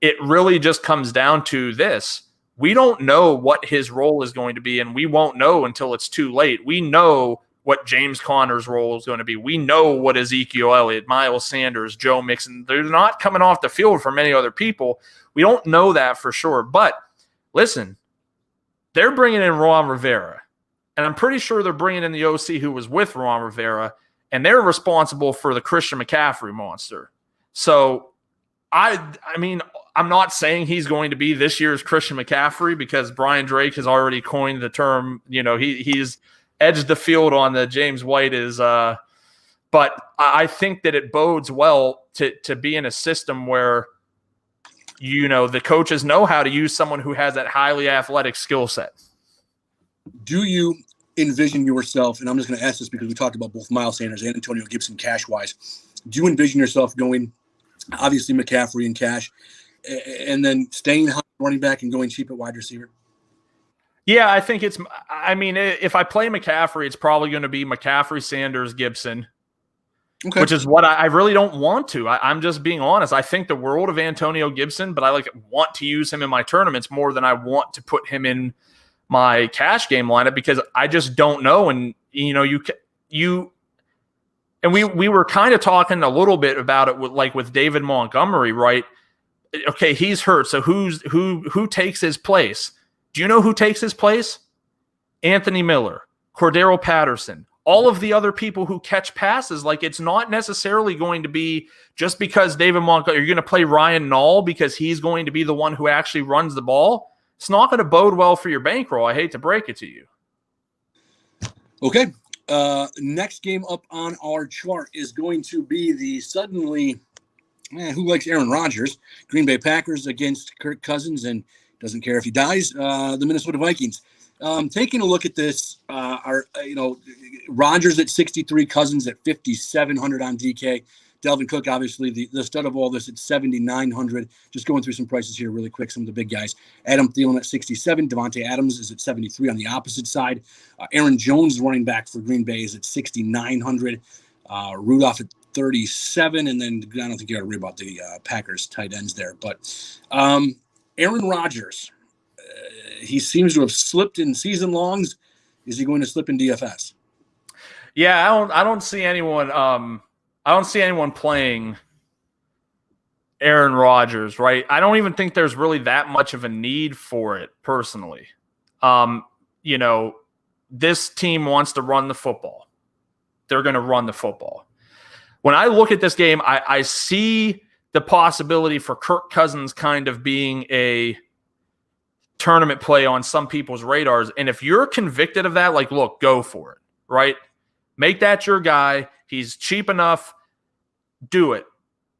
It really just comes down to this. We don't know what his role is going to be, and we won't know until it's too late. We know what James Conner's role is going to be. We know what Ezekiel Elliott, Miles Sanders, Joe Mixon, they're not coming off the field for many other people. We don't know that for sure. But listen, they're bringing in Ron Rivera, and I'm pretty sure they're bringing in the OC who was with Ron Rivera, and they're responsible for the Christian McCaffrey monster. So, I mean, I'm not saying he's going to be this year's Christian McCaffrey because Brian Drake has already coined the term, he's edged the field on the James White is, but I think that it bodes well to be in a system where, the coaches know how to use someone who has that highly athletic skill set. Do you envision yourself, and I'm just going to ask this because we talked about both Miles Sanders and Antonio Gibson cash-wise, do you envision yourself going, obviously McCaffrey in cash, and then staying high running back and going cheap at wide receiver? Yeah, I think if I play McCaffrey, it's probably going to be McCaffrey, Sanders, Gibson, which is what I really don't want to. I'm just being honest. I think the world of Antonio Gibson, but I want to use him in my tournaments more than I want to put him in my cash game lineup because I just don't know. And, and we were kind of talking a little bit about it with David Montgomery, right? Okay, he's hurt. So who takes his place? Do you know who takes his place? Anthony Miller, Cordero Patterson, all of the other people who catch passes. It's not necessarily going to be just because David Montgomery, you're going to play Ryan Nall because he's going to be the one who actually runs the ball. It's not going to bode well for your bankroll. I hate to break it to you. Okay. Next game up on our chart is going to be the suddenly, who likes Aaron Rodgers? Green Bay Packers against Kirk Cousins and doesn't care if he dies. The Minnesota Vikings. Taking a look at this, Rodgers at 63, Cousins at 5,700 on DK. Delvin Cook, obviously, the stud of all this at 7,900. Just going through some prices here really quick, some of the big guys. Adam Thielen at 67. Devontae Adams is at 73 on the opposite side. Aaron Jones, running back for Green Bay, is at 6,900. Rudolph at 37. And then I don't think you got to worry about the Packers tight ends there. But Aaron Rodgers, he seems to have slipped in season longs. Is he going to slip in DFS? Yeah, I don't see anyone. I don't see anyone playing Aaron Rodgers, right? I don't even think there's really that much of a need for it personally. This team wants to run the football. They're going to run the football. When I look at this game, I see the possibility for Kirk Cousins kind of being a tournament play on some people's radars. And if you're convicted of that, look, go for it, right? Make that your guy. He's cheap enough. Do it.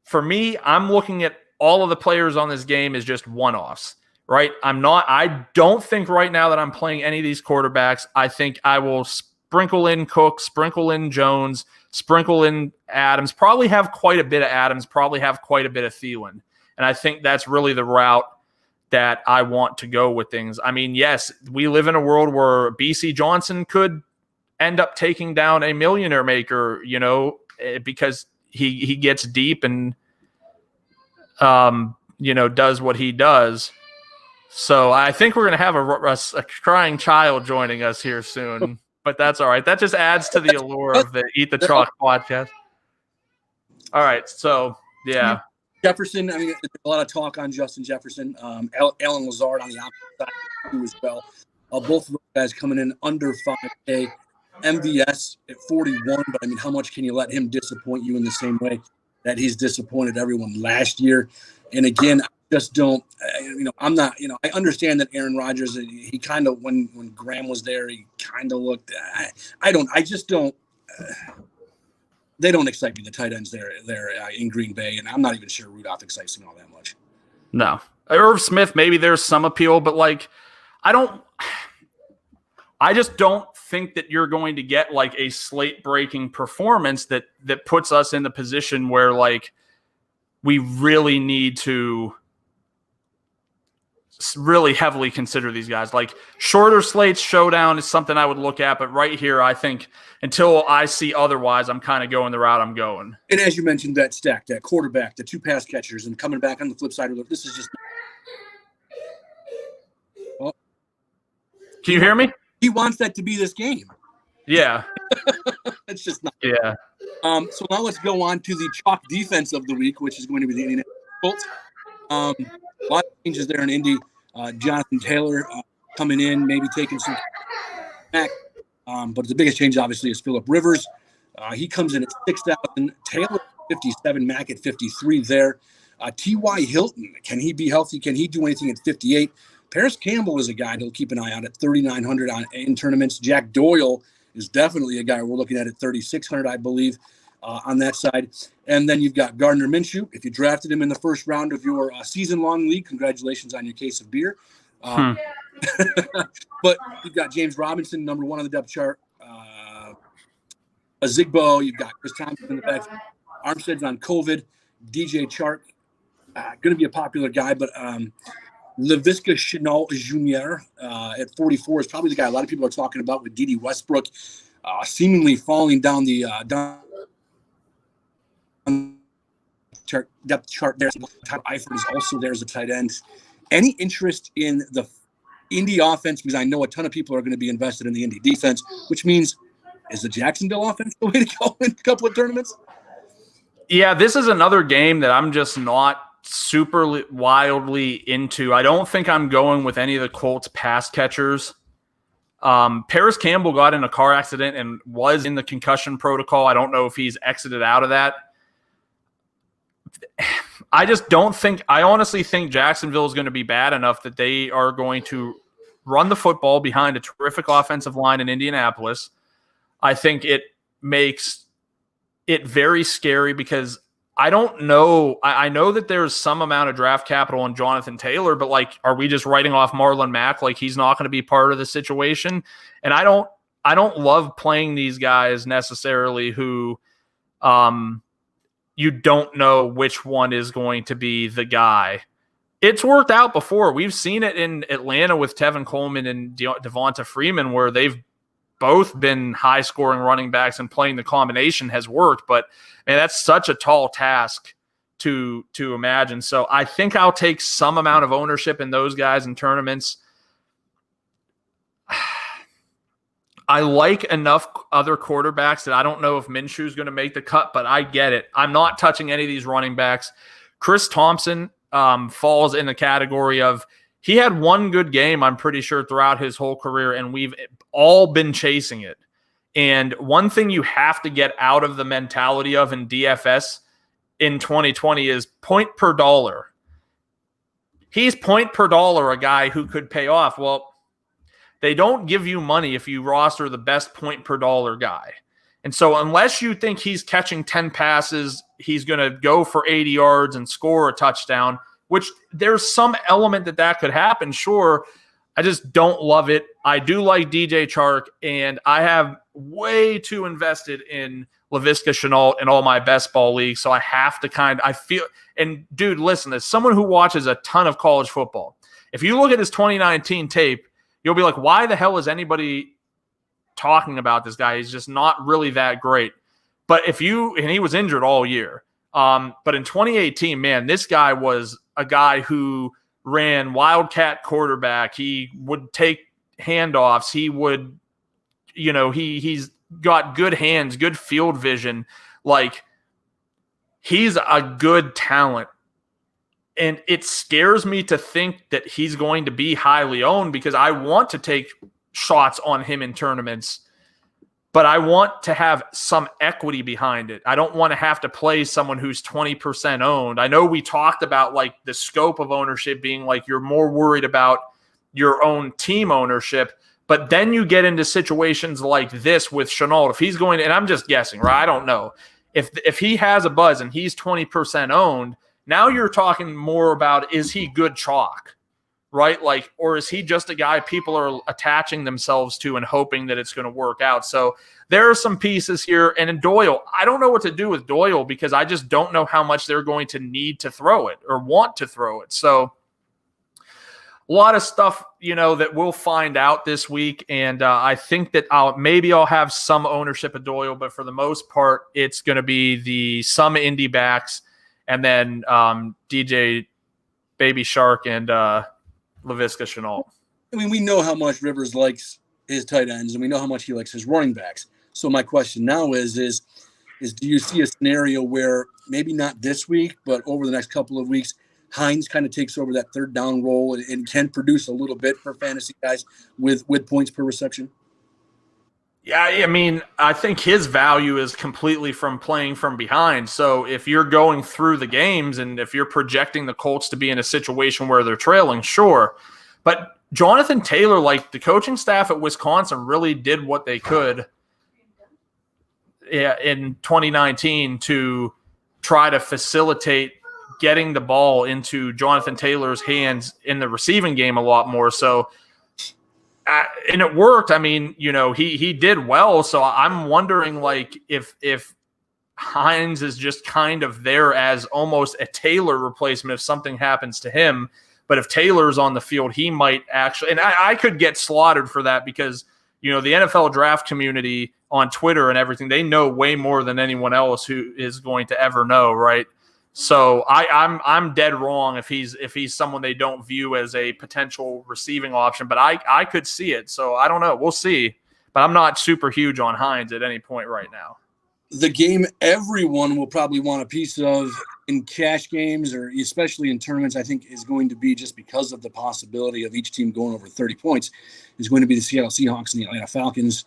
For me, I'm looking at all of the players on this game as just one-offs, right? I don't think right now that I'm playing any of these quarterbacks. I think I will sprinkle in Cook, sprinkle in Jones, sprinkle in Adams, probably have quite a bit of Adams, probably have quite a bit of Thielen. And I think that's really the route that I want to go with things. I mean, yes, we live in a world where BC Johnson could end up taking down a millionaire maker, because he gets deep and, does what he does. So I think we're going to have a crying child joining us here soon, but that's all right. That just adds to the allure of the Eat the Chalk podcast. All right. So, yeah. Jefferson, a lot of talk on Justin Jefferson. Alan Lazard on the opposite side too as well. Both of those guys coming in under 5K. MVS at 41, but how much can you let him disappoint you in the same way that he's disappointed everyone last year? And again, I just don't, I'm not, I understand that Aaron Rodgers, he kind of, when Graham was there, he kind of looked, I just don't, they don't excite me, the tight ends there in Green Bay, and I'm not even sure Rudolph excites me all that much. No. Irv Smith, maybe there's some appeal, but I just don't think that you're going to get a slate breaking performance that puts us in the position where we really need to really heavily consider these guys. Shorter slates showdown is something I would look at, but right here, I think until I see otherwise, I'm kind of going the route I'm going. And as you mentioned, that stack, that quarterback, the two pass catchers, and coming back on the flip side, this is just. Can you hear me? He wants that to be this game. Yeah. It's just not. Yeah. So now let's go on to the chalk defense of the week, which is going to be the Indianapolis Colts. A lot of changes there in Indy. Jonathan Taylor coming in, maybe taking some back. But the biggest change, obviously, is Phillip Rivers. He comes in at 6,000. Taylor 57, Mack at 53 there. T.Y. Hilton, can he be healthy? Can he do anything at 58? Paris Campbell is a guy to keep an eye on at 3,900 in tournaments. Jack Doyle is definitely a guy we're looking at 3,600, I believe, on that side. And then you've got Gardner Minshew. If you drafted him in the first round of your season-long league, congratulations on your case of beer. But you've got James Robinson, number 1 on the depth chart. Zigbo, you've got Chris Thompson in the back. Armstead's on COVID. DJ Chark, going to be a popular guy, but Laviska Shenault Jr. At 44 is probably the guy a lot of people are talking about with Dede Westbrook seemingly falling down the depth chart there. Todd Eifert is also there as a tight end. Any interest in the Indy offense? Because I know a ton of people are going to be invested in the Indy defense, which means is the Jacksonville offense the way to go in a couple of tournaments? Yeah, this is another game that I'm just not super wildly into. I don't think I'm going with any of the Colts pass catchers. Paris Campbell got in a car accident and was in the concussion protocol. I don't know if he's exited out of that. I honestly think Jacksonville is going to be bad enough that they are going to run the football behind a terrific offensive line in Indianapolis. I think it makes it very scary because I don't know. I know that there's some amount of draft capital on Jonathan Taylor, but are we just writing off Marlon Mack like he's not going to be part of the situation? And I don't love playing these guys necessarily who you don't know which one is going to be the guy. It's worked out before. We've seen it in Atlanta with Tevin Coleman and Devonta Freeman, where they've both been high-scoring running backs and playing the combination has worked. But, man, that's such a tall task to imagine. So I think I'll take some amount of ownership in those guys in tournaments. I like enough other quarterbacks that I don't know if Minshew is going to make the cut, but I get it. I'm not touching any of these running backs. Chris Thompson falls in the category of he had one good game, I'm pretty sure, throughout his whole career, and we've all been chasing it. And one thing you have to get out of the mentality of in DFS in 2020 is point per dollar. He's point per dollar, a guy who could pay off. Well, they don't give you money if you roster the best point per dollar guy. And so unless you think he's catching 10 passes, he's going to go for 80 yards and score a touchdown, which there's some element that could happen, sure. I just don't love it. I do like DJ Chark, and I have way too invested in Laviska Shenault in all my best ball leagues, so I have to I feel – and, dude, listen, as someone who watches a ton of college football, if you look at his 2019 tape, you'll be like, why the hell is anybody talking about this guy? He's just not really that great. But and he was injured all year. But in 2018, man, this guy was a guy who ran wildcat quarterback. He would take handoffs. He would, he's got good hands, good field vision. He's a good talent. And it scares me to think that he's going to be highly owned because I want to take shots on him in tournaments, but I want to have some equity behind it. I don't want to have to play someone who's 20% owned. I know we talked about the scope of ownership being you're more worried about your own team ownership, but then you get into situations like this with Shenault. If he's going, and I'm just guessing, right? I don't know. If he has a buzz and he's 20% owned, now you're talking more about, is he good chalk, right? Or is he just a guy people are attaching themselves to and hoping that it's going to work out? So there are some pieces here. And in Doyle, I don't know what to do with Doyle because I just don't know how much they're going to need to throw it or want to throw it. So a lot of stuff, that we'll find out this week. And I think that I'll have some ownership of Doyle, but for the most part, it's going to be some indie backs. And then DJ Baby Shark and Laviska Shenault. I mean, we know how much Rivers likes his tight ends, and we know how much he likes his running backs. So my question now is do you see a scenario where maybe not this week, but over the next couple of weeks, Hines kind of takes over that third down role and can produce a little bit for fantasy guys with points per reception? Yeah, I mean, I think his value is completely from playing from behind. So if you're going through the games and if you're projecting the Colts to be in a situation where they're trailing, sure. But Jonathan Taylor, like the coaching staff at Wisconsin really did what they could in 2019 to try to facilitate getting the ball into Jonathan Taylor's hands in the receiving game a lot more. So, and it worked. I mean, he did well. So I'm wondering, like, if Hines is just kind of there as almost a Taylor replacement if something happens to him. But if Taylor's on the field, he might actually – and I could get slaughtered for that because, the NFL draft community on Twitter and everything, they know way more than anyone else who is going to ever know, right? So I'm dead wrong if he's someone they don't view as a potential receiving option, but I could see it. So I don't know. We'll see. But I'm not super huge on Hines at any point right now. The game everyone will probably want a piece of in cash games or especially in tournaments, I think is going to be, just because of the possibility of each team going over 30 points, is going to be the Seattle Seahawks and the Atlanta Falcons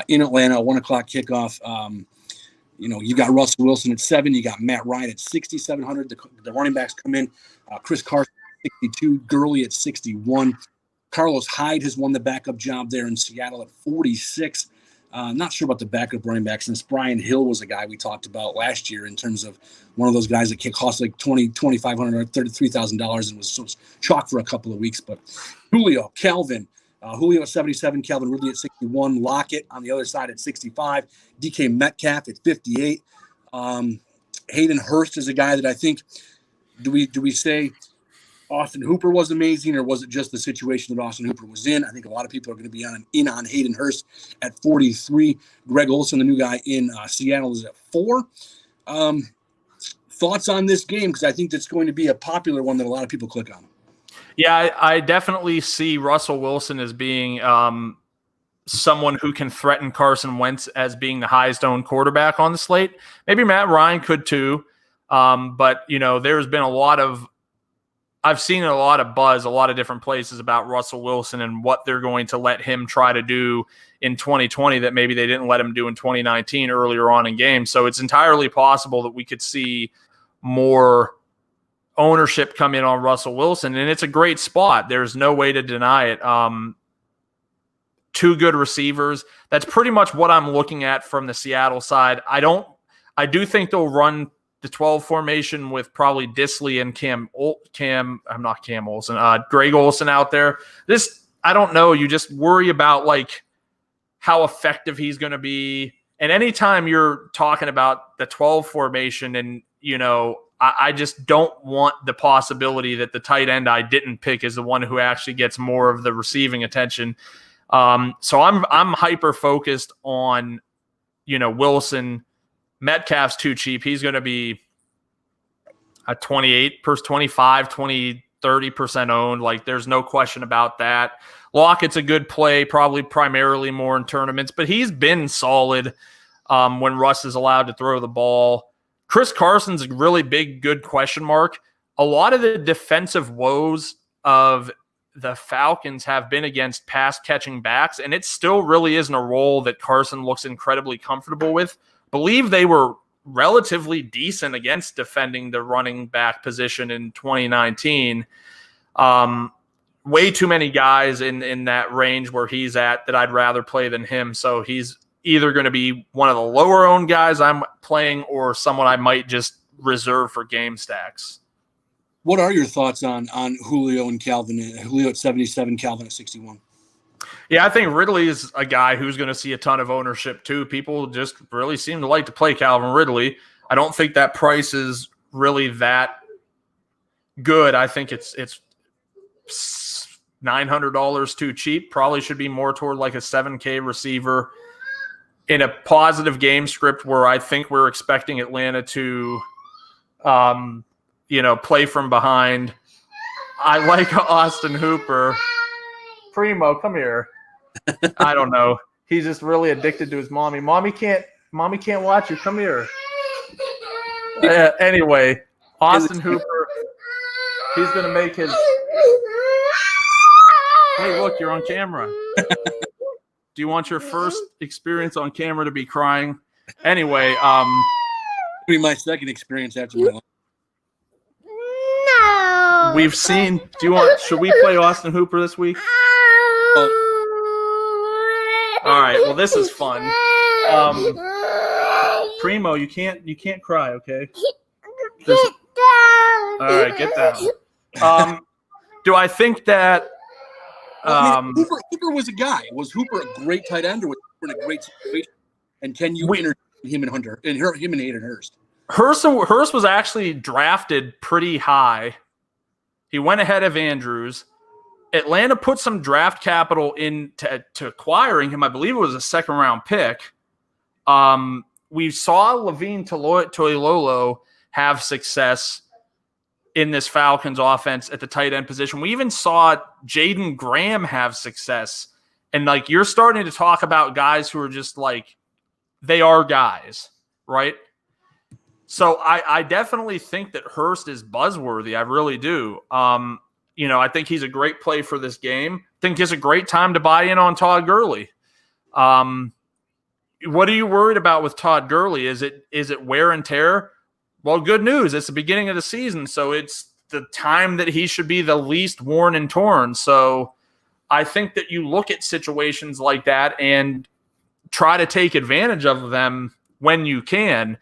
in Atlanta, 1 o'clock kickoff. You got Russell Wilson at 7. You got Matt Ryan at 6,700. The running backs come in. Chris Carson at 62. Gurley at 61. Carlos Hyde has won the backup job there in Seattle at 46. Not sure about the backup running back, since Brian Hill was a guy we talked about last year in terms of one of those guys that cost like $2,500 or $33,000 and was chalk for a couple of weeks. But Julio, Calvin, Julio at 77, Calvin Ridley at 61, Lockett on the other side at 65, DK Metcalf at 58. Hayden Hurst is a guy that I think, do we say Austin Hooper was amazing, or was it just the situation that Austin Hooper was in? I think a lot of people are going to be in on Hayden Hurst at 43. Greg Olsen, the new guy in Seattle, is at 4. Thoughts on this game? Because I think that's going to be a popular one that a lot of people click on. Yeah, I definitely see Russell Wilson as being someone who can threaten Carson Wentz as being the highest owned quarterback on the slate. Maybe Matt Ryan could too. But, there's been I've seen a lot of buzz, a lot of different places about Russell Wilson and what they're going to let him try to do in 2020 that maybe they didn't let him do in 2019 earlier on in games. So it's entirely possible that we could see more ownership come in on Russell Wilson, and it's a great spot. There's no way to deny it. 2 good receivers. That's pretty much what I'm looking at from the Seattle side. I do think they'll run the 12 formation with probably Disley and Greg Olsen out there. I don't know. You just worry about like how effective he's going to be. And anytime you're talking about the 12 formation and, I just don't want the possibility that the tight end I didn't pick is the one who actually gets more of the receiving attention. So I'm hyper focused on, Wilson. Metcalf's too cheap. He's going to be a 25, 20, 30% owned. Like, there's no question about that. Lockett's a good play, probably primarily more in tournaments, but he's been solid when Russ is allowed to throw the ball. Chris Carson's a really big, good question mark. A lot of the defensive woes of the Falcons have been against pass-catching backs, and it still really isn't a role that Carson looks incredibly comfortable with. Believe they were relatively decent against defending the running back position in 2019. Way too many guys in that range where he's at that I'd rather play than him. So he's either going to be one of the lower owned guys I'm playing or someone I might just reserve for game stacks. What are your thoughts on Julio and Calvin? Julio at 77, Calvin at 61. Yeah, I think Ridley is a guy who's going to see a ton of ownership too. People just really seem to like to play Calvin Ridley. I don't think that price is really that good. I think it's $900 too cheap. Probably should be more toward like a 7K receiver in a positive game script where I think we're expecting Atlanta to, play from behind. I like Austin Hooper. Primo, come here. I don't know. He's just really addicted to his mommy. Mommy can't watch you. Come here. Anyway, Austin Hooper, he's going to make his – hey, look, you're on camera. Do you want your first experience on camera to be crying? Anyway, be my second experience after my life. No. We've seen – should we play Austin Hooper this week? All right, well, this is fun. Primo, you can't cry, okay? All right, get down. Do I think that Hooper was a guy. Was Hooper a great tight end, or was Hooper in a great situation? And can you interchange him and Hunter and him and Hayden Hurst? Hurst was actually drafted pretty high. He went ahead of Andrews. Atlanta put some draft capital into acquiring him. I believe it was a second-round pick. We saw Levine Toilolo have success in this Falcons offense at the tight end position. We even saw Jaden Graham have success. And, like, you're starting to talk about guys who are just, like, they are guys, right? So I definitely think that Hurst is buzzworthy. I really do. I think he's a great play for this game. I think it's a great time to buy in on Todd Gurley. What are you worried about with Todd Gurley? Is it wear and tear? Well, good news. It's the beginning of the season, so it's the time that he should be the least worn and torn. So I think that you look at situations like that and try to take advantage of them when you can.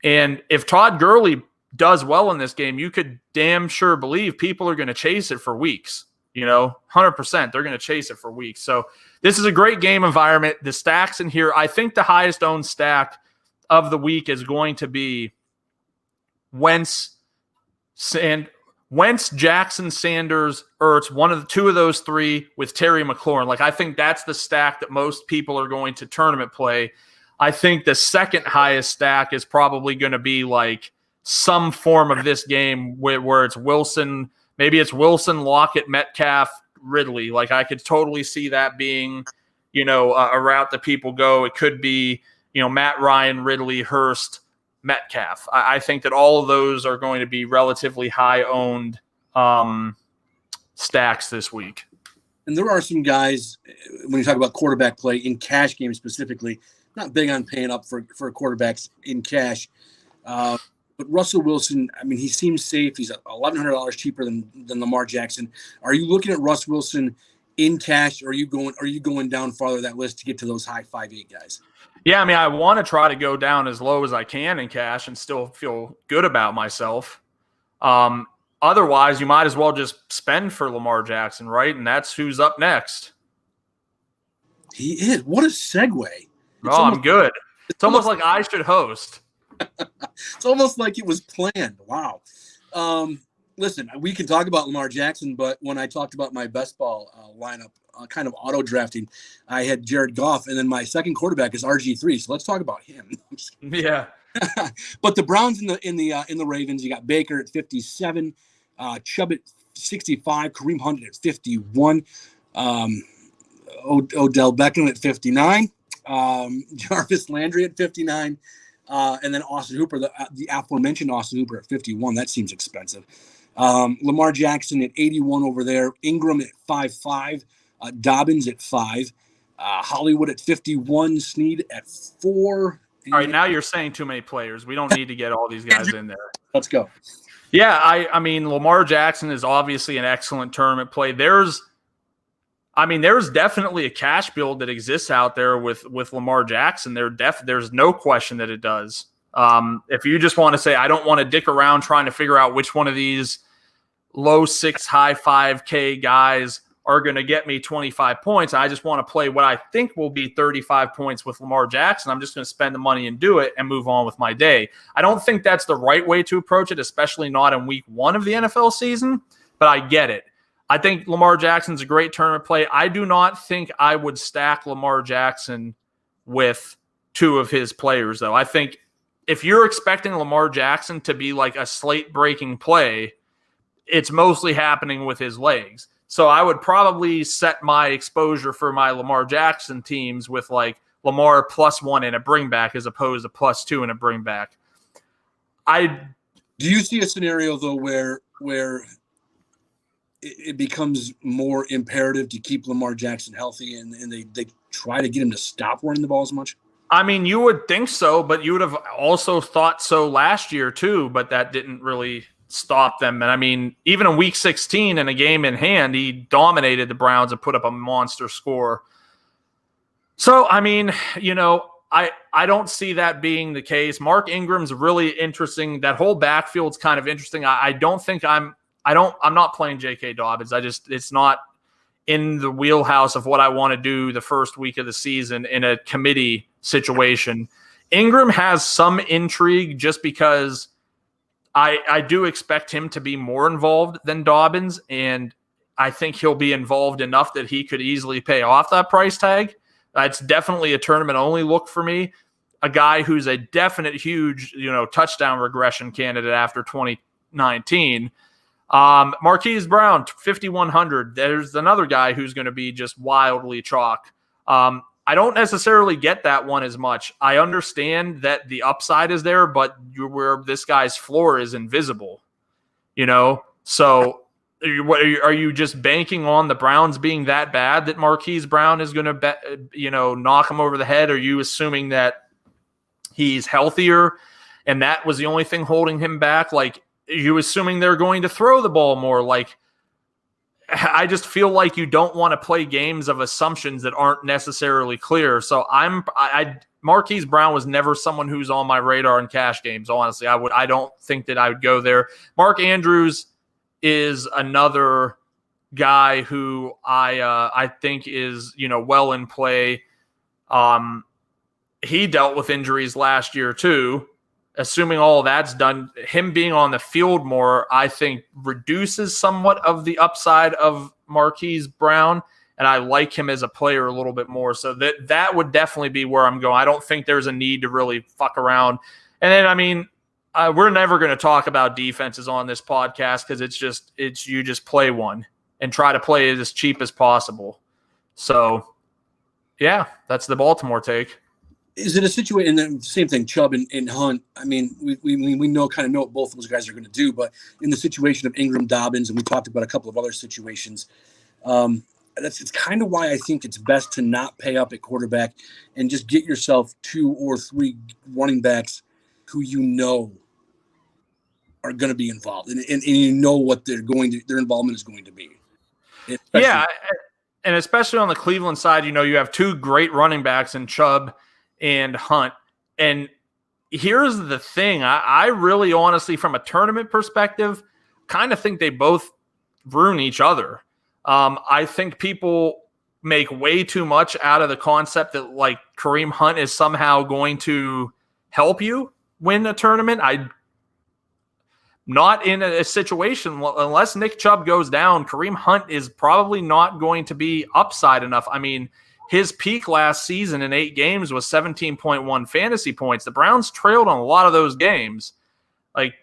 And if Todd Gurley does well in this game, you could damn sure believe people are going to chase it for weeks. 100%. They're going to chase it for weeks. So this is a great game environment. The stacks in here, I think the highest owned stack of the week is going to be Wentz, Jackson, Sanders, Ertz, two of those three with Terry McLaurin. Like, I think that's the stack that most people are going to tournament play. I think the second highest stack is probably going to be like some form of this game where it's Wilson. Maybe it's Wilson, Lockett, Metcalf, Ridley. Like, I could totally see that being, a route that people go. It could be, Matt Ryan, Ridley, Hurst, Metcalf. I think that all of those are going to be relatively high-owned stacks this week. And there are some guys, when you talk about quarterback play in cash games specifically, not big on paying up for quarterbacks in cash. But Russell Wilson, I mean, he seems safe. He's $1,100 cheaper than Lamar Jackson. Are you looking at Russ Wilson in cash, or are you going down farther that list to get to those high 5.8 guys? Yeah, I mean, I want to try to go down as low as I can in cash and still feel good about myself. Otherwise, you might as well just spend for Lamar Jackson, right? And that's who's up next. He is. What a segue. I'm good. It's almost like I should host. It's almost like it was planned. Wow. Listen, we can talk about Lamar Jackson, but when I talked about my best ball lineup, kind of auto drafting, I had Jared Goff, and then my second quarterback is RG3. So let's talk about him. Yeah. But the Browns in the Ravens, you got Baker at 57, Chubb at 65, Kareem Hunt at 51, Odell Beckham at 59, Jarvis Landry at 59. And then Austin Hooper, the aforementioned Austin Hooper at 51. That seems expensive. Lamar Jackson at 81 over there. Ingram at 5.5. Dobbins at 5. Hollywood at 51. Snead at 4. All right, now you're saying too many players. We don't need to get all these guys in there. Let's go. Yeah, I mean, Lamar Jackson is obviously an excellent tournament play. There's definitely a cash build that exists out there with Lamar Jackson. There's no question that it does. If you just want to say, I don't want to dick around trying to figure out which one of these low 6, high 5K guys are going to get me 25 points, I just want to play what I think will be 35 points with Lamar Jackson, I'm just going to spend the money and do it and move on with my day. I don't think that's the right way to approach it, especially not in week 1 of the NFL season, but I get it. I think Lamar Jackson's a great tournament play. I do not think I would stack Lamar Jackson with 2 of his players, though. I think if you're expecting Lamar Jackson to be like a slate-breaking play, it's mostly happening with his legs. So I would probably set my exposure for my Lamar Jackson teams with like Lamar +1 and a bring back as opposed to +2 and a bring back. Do you see a scenario though where it becomes more imperative to keep Lamar Jackson healthy and they try to get him to stop running the ball as much? I mean, you would think so, but you would have also thought so last year too, but that didn't really stop them. And I mean, even in week 16 in a game in hand, he dominated the Browns and put up a monster score. So, I mean, you know, I don't see that being the case. Mark Ingram's really interesting. That whole backfield's kind of interesting. I'm not playing J.K. Dobbins. It's not in the wheelhouse of what I want to do the first week of the season in a committee situation. Ingram has some intrigue just because I do expect him to be more involved than Dobbins, and I think he'll be involved enough that he could easily pay off that price tag. It's definitely a tournament-only look for me. A guy who's a definite huge, touchdown regression candidate after 2019. Marquise Brown, 5,100. There's another guy who's going to be just wildly chalk. I don't necessarily get that one as much. I understand that the upside is there, but where this guy's floor is invisible, So are you just banking on the Browns being that bad that Marquise Brown is going to, knock him over the head? Are you assuming that he's healthier and that was the only thing holding him back? Like, are you assuming they're going to throw the ball more? Like, I just feel like you don't want to play games of assumptions that aren't necessarily clear. So Marquise Brown was never someone who's on my radar in cash games. Honestly, I don't think that I would go there. Mark Andrews is another guy who I think is, well in play. He dealt with injuries last year too. Assuming all that's done, him being on the field more, I think reduces somewhat of the upside of Marquise Brown, and I like him as a player a little bit more. So that would definitely be where I'm going. I don't think there's a need to really fuck around. And then, I mean, we're never going to talk about defenses on this podcast because you just play one and try to play it as cheap as possible. So, yeah, that's the Baltimore take. Is it a situation, and the same thing, Chubb and Hunt? I mean, we know what both those guys are going to do, but in the situation of Ingram, Dobbins, and we talked about a couple of other situations, it's kind of why I think it's best to not pay up at quarterback and just get yourself 2 or 3 running backs who are going to be involved, and what their involvement is going to be. Yeah, and especially on the Cleveland side, you have 2 great running backs in Chubb and Hunt. And here's the thing. I really honestly, from a tournament perspective, kind of think they both ruin each other. I think people make way too much out of the concept that like Kareem Hunt is somehow going to help you win a tournament. Not in a situation, unless Nick Chubb goes down, Kareem Hunt is probably not going to be upside enough. I mean, his peak last season in 8 games was 17.1 fantasy points. The Browns trailed on a lot of those games. Like,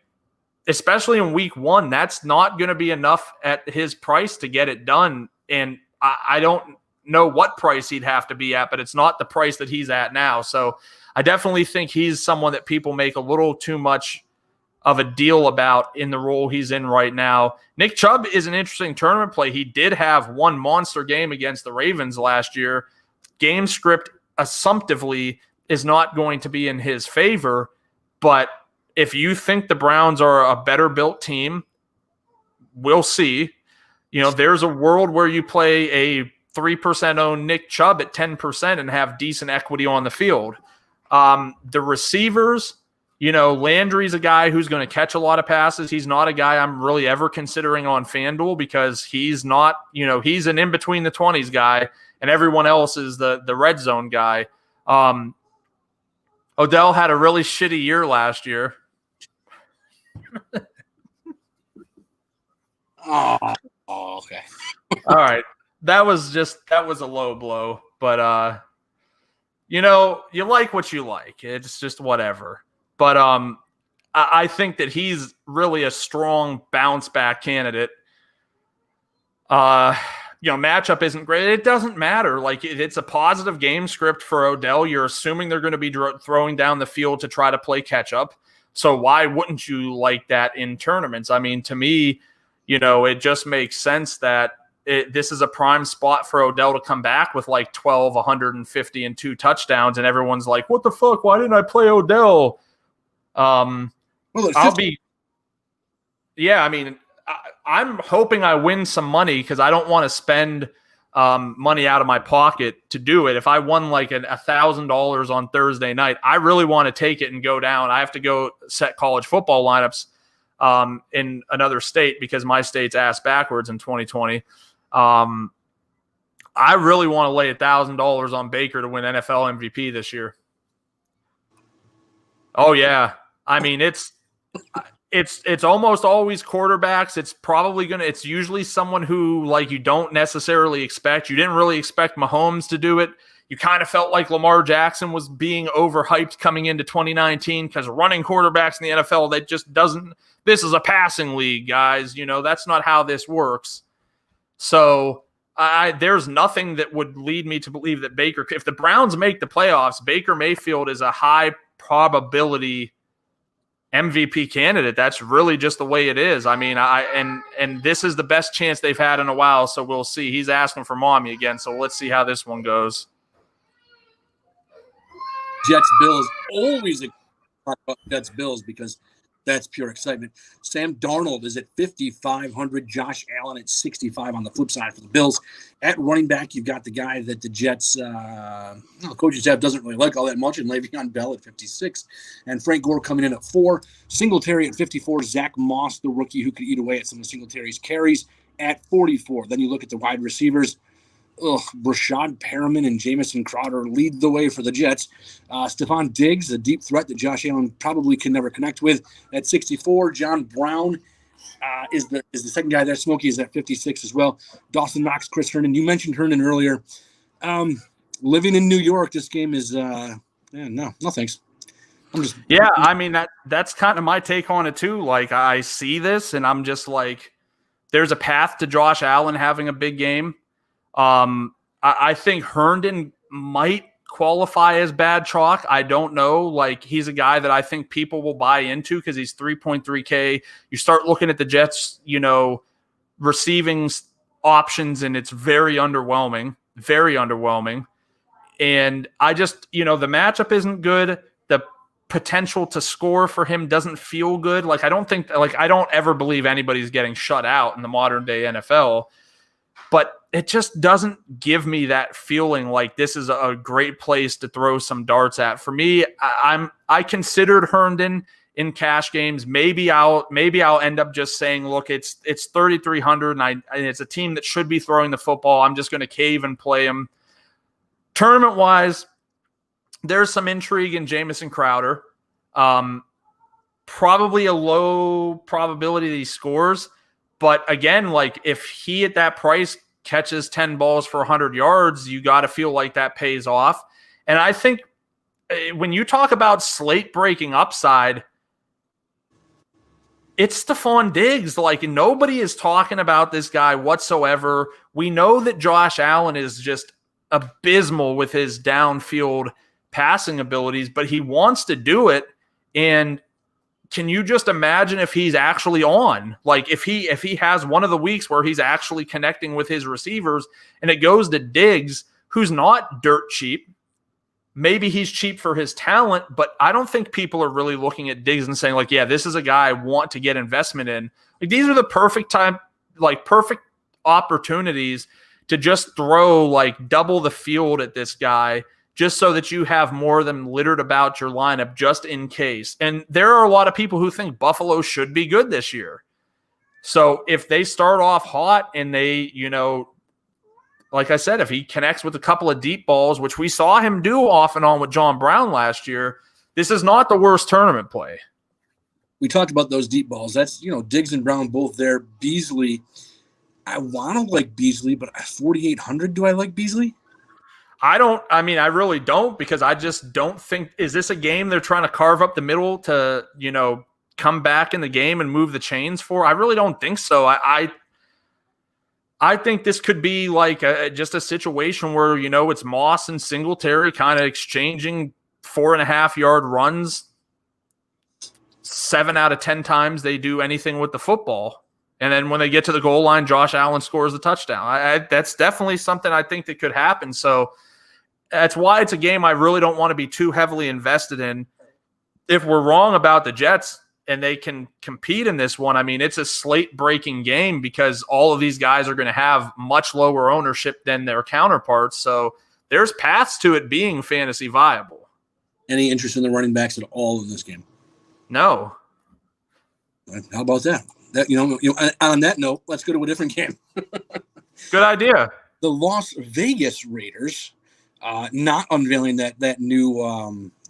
especially in week 1, that's not going to be enough at his price to get it done. And I don't know what price he'd have to be at, but it's not the price that he's at now. So I definitely think he's someone that people make a little too much of a deal about in the role he's in right now. Nick Chubb is an interesting tournament play. He did have one monster game against the Ravens last year. Game script assumptively is not going to be in his favor, but if you think the Browns are a better built team, we'll see. There's a world where you play a 3% owned Nick Chubb at 10% and have decent equity on the field. The receivers, Landry's a guy who's going to catch a lot of passes. He's not a guy I'm really ever considering on FanDuel because he's not, he's an in-between the 20s guy, and everyone else is the red zone guy. Odell had a really shitty year last year. Okay. All right. That was a low blow, but you like what you like. It's just whatever. But I think that he's really a strong bounce back candidate. Matchup isn't great. It doesn't matter. Like, it's a positive game script for Odell. You're assuming they're going to be throwing down the field to try to play catch up. So why wouldn't you like that in tournaments? I mean, to me, it just makes sense that this is a prime spot for Odell to come back with like 1,250 and 2 touchdowns. And everyone's like, what the fuck? Why didn't I play Odell? I'm hoping I win some money because I don't want to spend money out of my pocket to do it. If I won like $1,000 on Thursday night, I really want to take it and go down. I have to go set college football lineups in another state because my state's ass backwards in 2020. I really want to lay $1,000 on Baker to win NFL MVP this year. Oh yeah. I mean, it's almost always quarterbacks. It's usually someone who like you don't necessarily expect. You didn't really expect Mahomes to do it. You kind of felt like Lamar Jackson was being overhyped coming into 2019 because running quarterbacks in the NFL, that just doesn't, this is a passing league, guys. That's not how this works. So there's nothing that would lead me to believe that Baker, if the Browns make the playoffs, Baker Mayfield is a high probability MVP candidate. That's really just the way it is. I mean, and this is the best chance they've had in a while, so we'll see. He's asking for mommy again, so let's see how this one goes. Jets Bills, always talk about Jets Bills because that's pure excitement. Sam Darnold is at 5,500. Josh Allen at 65 on the flip side for the Bills. At running back, you've got the guy that the Jets coaching staff doesn't really like all that much, and Le'Veon Bell at 56. And Frank Gore coming in at 4. Singletary at 54. Zach Moss, the rookie who could eat away at some of Singletary's carries, at 44. Then you look at the wide receivers. Rashad Perriman and Jamison Crowder lead the way for the Jets. Stephon Diggs, a deep threat that Josh Allen probably can never connect with, at 64. John Brown is the second guy there. Smokey is at 56 as well. Dawson Knox, Chris Herndon. You mentioned Herndon earlier. Living in New York, this game is no thanks. I mean that's kind of my take on it too. Like, I see this and I'm just like, there's a path to Josh Allen having a big game. I think Herndon might qualify as bad chalk. I don't know. Like, he's a guy that I think people will buy into because he's 3.3K. You start looking at the Jets, receiving options, and it's very underwhelming. And I just, the matchup isn't good. The potential to score for him doesn't feel good. Like, I don't ever believe anybody's getting shut out in the modern day NFL. But it just doesn't give me that feeling like this is a great place to throw some darts at. For me, I considered Herndon in cash games. Maybe I'll end up just saying, look, it's 3,300 and it's a team that should be throwing the football. I'm just going to cave and play him. Tournament wise, there's some intrigue in Jamison Crowder. Probably a low probability that he scores. But again, like, if he at that price catches 10 balls for 100 yards, you got to feel like that pays off. And I think when you talk about slate breaking upside, it's Stephon Diggs. Like, nobody is talking about this guy whatsoever. We know that Josh Allen is just abysmal with his downfield passing abilities, but he wants to do it. And can you just imagine if he's actually on? Like, if he has one of the weeks where he's actually connecting with his receivers and it goes to Diggs, who's not dirt cheap. Maybe he's cheap for his talent, but I don't think people are really looking at Diggs and saying, like, yeah, this is a guy I want to get investment in. Like, these are the perfect opportunities to just throw like double the field at this guy, just so that you have more of them littered about your lineup just in case. And there are a lot of people who think Buffalo should be good this year. So if they start off hot and they, like I said, if he connects with a couple of deep balls, which we saw him do off and on with John Brown last year, this is not the worst tournament play. We talked about those deep balls. That's, Diggs and Brown both there. Beasley, I want to like Beasley, but at 4,800, do I like Beasley? I really don't, because I just don't think, is this a game they're trying to carve up the middle to, come back in the game and move the chains for? I really don't think so. I I think this could be like just a situation where, it's Moss and Singletary kind of exchanging 4.5-yard runs. 7 out of 10 times they do anything with the football. And then when they get to the goal line, Josh Allen scores the touchdown. That's definitely something I think that could happen. So that's why it's a game I really don't want to be too heavily invested in. If we're wrong about the Jets and they can compete in this one, I mean, it's a slate-breaking game because all of these guys are going to have much lower ownership than their counterparts. So there's paths to it being fantasy viable. Any interest in the running backs at all in this game? No. How about that? On that note, let's go to a different game. Good idea. The Las Vegas Raiders, not unveiling that new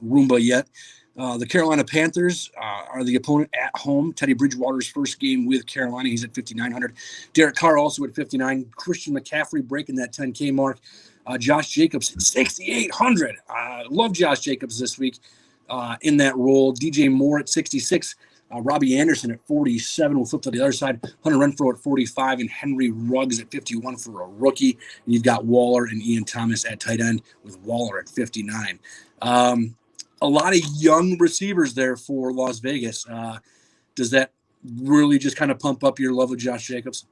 Roomba yet. The Carolina Panthers are the opponent at home. Teddy Bridgewater's first game with Carolina. He's at 5,900. Derek Carr also at 59. Christian McCaffrey breaking that 10K mark. Josh Jacobs at 6,800. Love Josh Jacobs this week in that role. DJ Moore at 66. Robbie Anderson at 47. We'll flip to the other side. Hunter Renfrow at 45 and Henry Ruggs at 51 for a rookie. And you've got Waller and Ian Thomas at tight end with Waller at 59. A lot of young receivers there for Las Vegas. Does that really just kind of pump up your love of Josh Jacobs?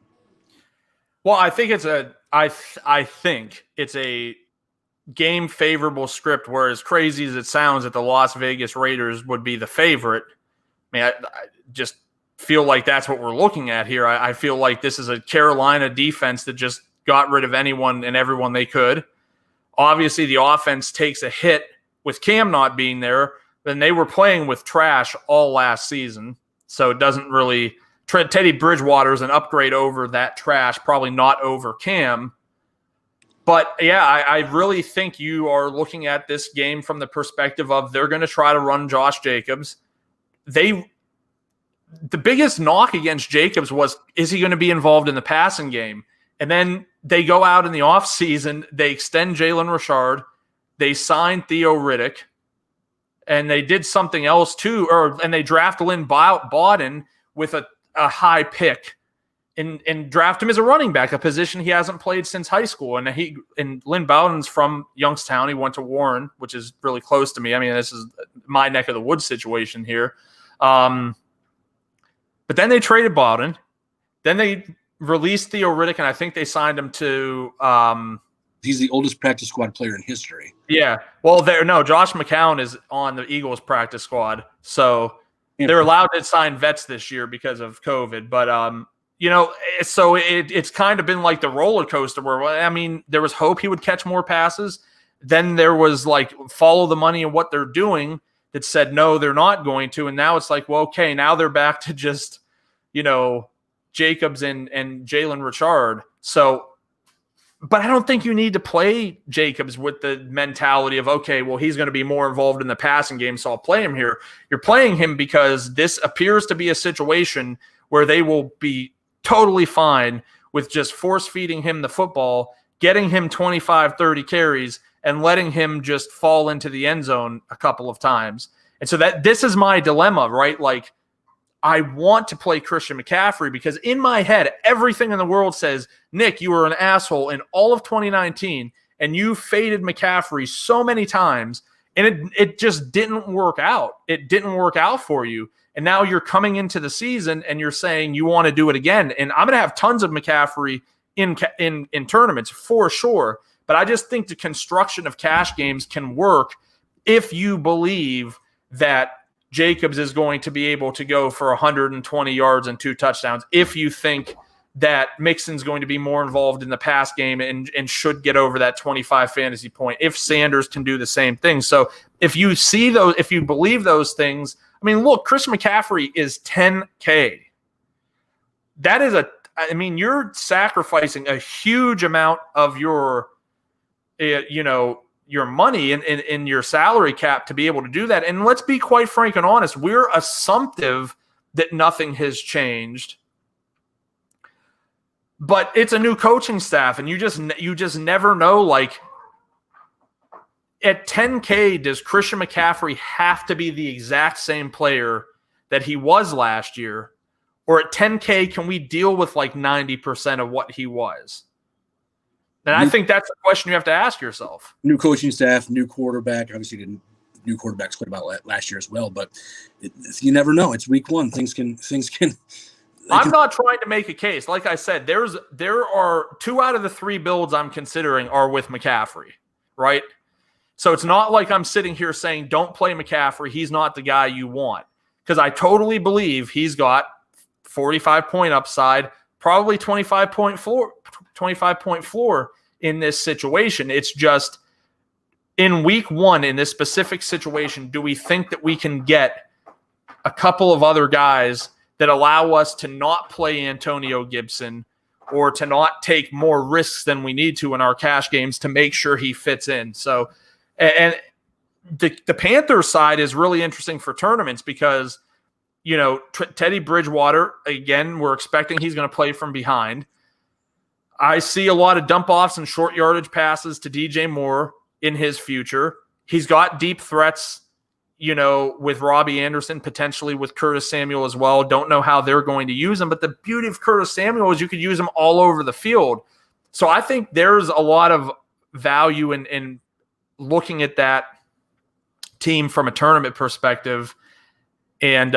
Well, I think it's a game favorable script where, as crazy as it sounds that the Las Vegas Raiders would be the favorite, I just feel like that's what we're looking at here. I feel like this is a Carolina defense that just got rid of anyone and everyone they could. Obviously, the offense takes a hit with Cam not being there. Then they were playing with trash all last season, so it doesn't really – Teddy Bridgewater is an upgrade over that trash, probably not over Cam. But, yeah, I really think you are looking at this game from the perspective of they're going to try to run Josh Jacobs. The biggest knock against Jacobs was, is he going to be involved in the passing game? And then they go out in the offseason, they extend Jalen Richard, they signed Theo Riddick, and they did something else too, and they draft Lynn Bowden with a high pick and draft him as a running back, a position he hasn't played since high school. And Lynn Bowden's from Youngstown. He went to Warren, which is really close to me. I mean, this is my neck of the woods situation here. But then they traded Bowden. Then they released Theo Riddick, and I think they signed him to he's the oldest practice squad player in history. Yeah. Well, Josh McCown is on the Eagles practice squad. So they're allowed to sign vets this year because of COVID. But, so it's kind of been like the roller coaster where, I mean, there was hope he would catch more passes. Then there was like follow the money and what they're doing that said, no, they're not going to. And now it's like, well, okay, now they're back to just, Jacobs and Jalen Richard. So, but I don't think you need to play Jacobs with the mentality of, okay, well, he's going to be more involved in the passing game, so I'll play him here. You're playing him because this appears to be a situation where they will be totally fine with just force-feeding him the football, getting him 25, 30 carries, and letting him just fall into the end zone a couple of times. And so this is my dilemma, right? Like, I want to play Christian McCaffrey because in my head, everything in the world says, Nick, you were an asshole in all of 2019, and you faded McCaffrey so many times, and it just didn't work out. It didn't work out for you. And now you're coming into the season, and you're saying you want to do it again. And I'm going to have tons of McCaffrey in tournaments for sure. But I just think the construction of cash games can work if you believe that Jacobs is going to be able to go for 120 yards and 2 touchdowns. If you think that Mixon's going to be more involved in the pass game and should get over that 25 fantasy point, if Sanders can do the same thing. So if you see those, if you believe those things, I mean, look, Chris McCaffrey is 10K. That is you're sacrificing a huge amount of your, your money in your salary cap to be able to do that. And let's be quite frank and honest. We're assumptive that nothing has changed, but it's a new coaching staff, and you just never know. Like, at 10K, does Christian McCaffrey have to be the exact same player that he was last year? Or at 10K, can we deal with like 90% of what he was? And I think that's a question you have to ask yourself. New coaching staff, new quarterback. Obviously, new quarterbacks played about last year as well, but you never know. It's week one. Things can. I'm not trying to make a case. Like I said, there are 2 out of the 3 builds I'm considering are with McCaffrey, right? So it's not like I'm sitting here saying don't play McCaffrey. He's not the guy you want, because I totally believe he's got 45-point upside, probably 25-point floor in this situation. It's just in week one, in this specific situation, do we think that we can get a couple of other guys that allow us to not play Antonio Gibson or to not take more risks than we need to in our cash games to make sure he fits in? So, and the Panthers side is really interesting for tournaments because, you know, Teddy Bridgewater, again, we're expecting he's going to play from behind. I see a lot of dump offs and short yardage passes to DJ Moore in his future. He's got deep threats, you know, with Robbie Anderson, potentially with Curtis Samuel as well. Don't know how they're going to use him, but the beauty of Curtis Samuel is you could use him all over the field. So I think there's a lot of value in looking at that team from a tournament perspective and,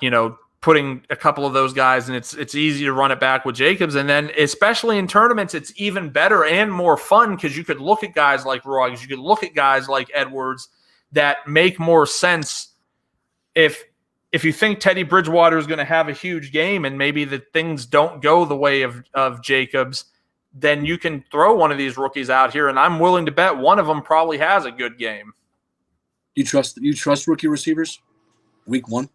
you know, putting a couple of those guys, and it's easy to run it back with Jacobs. And then especially in tournaments, it's even better and more fun because you could look at guys like Ruggs, you could look at guys like Edwards that make more sense. If you think Teddy Bridgewater is going to have a huge game and maybe the things don't go the way of Jacobs, then you can throw one of these rookies out here, and I'm willing to bet one of them probably has a good game. You trust rookie receivers week one?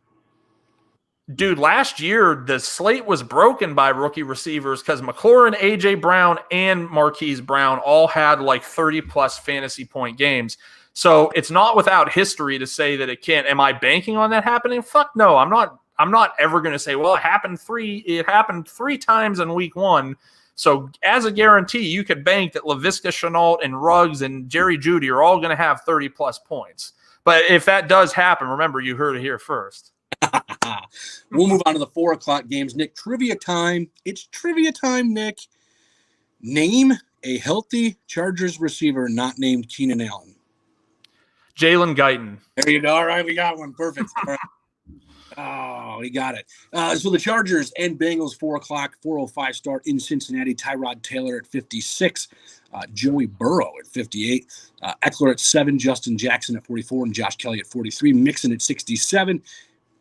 Dude, last year, the slate was broken by rookie receivers because McLaurin, A.J. Brown, and Marquise Brown all had like 30-plus fantasy point games. So it's not without history to say that it can't. Am I banking on that happening? Fuck no. I'm not ever going to say, well, it happened three times in week one. So as a guarantee, you could bank that Laviska Shenault and Ruggs and Jerry Jeudy are all going to have 30-plus points. But if that does happen, remember, you heard it here first. We'll move on to the 4 o'clock games. Nick, trivia time. It's trivia time, Nick. Name a healthy Chargers receiver not named Keenan Allen. Jalen Guyton. There you go. All right, we got one. Perfect. All right. Oh, we got it. So the Chargers and Bengals, 4 o'clock, 4:05 start in Cincinnati. Tyrod Taylor at 56. Joey Burrow at 58. Eckler at 7. Justin Jackson at 44. And Josh Kelly at 43. Mixon at 67.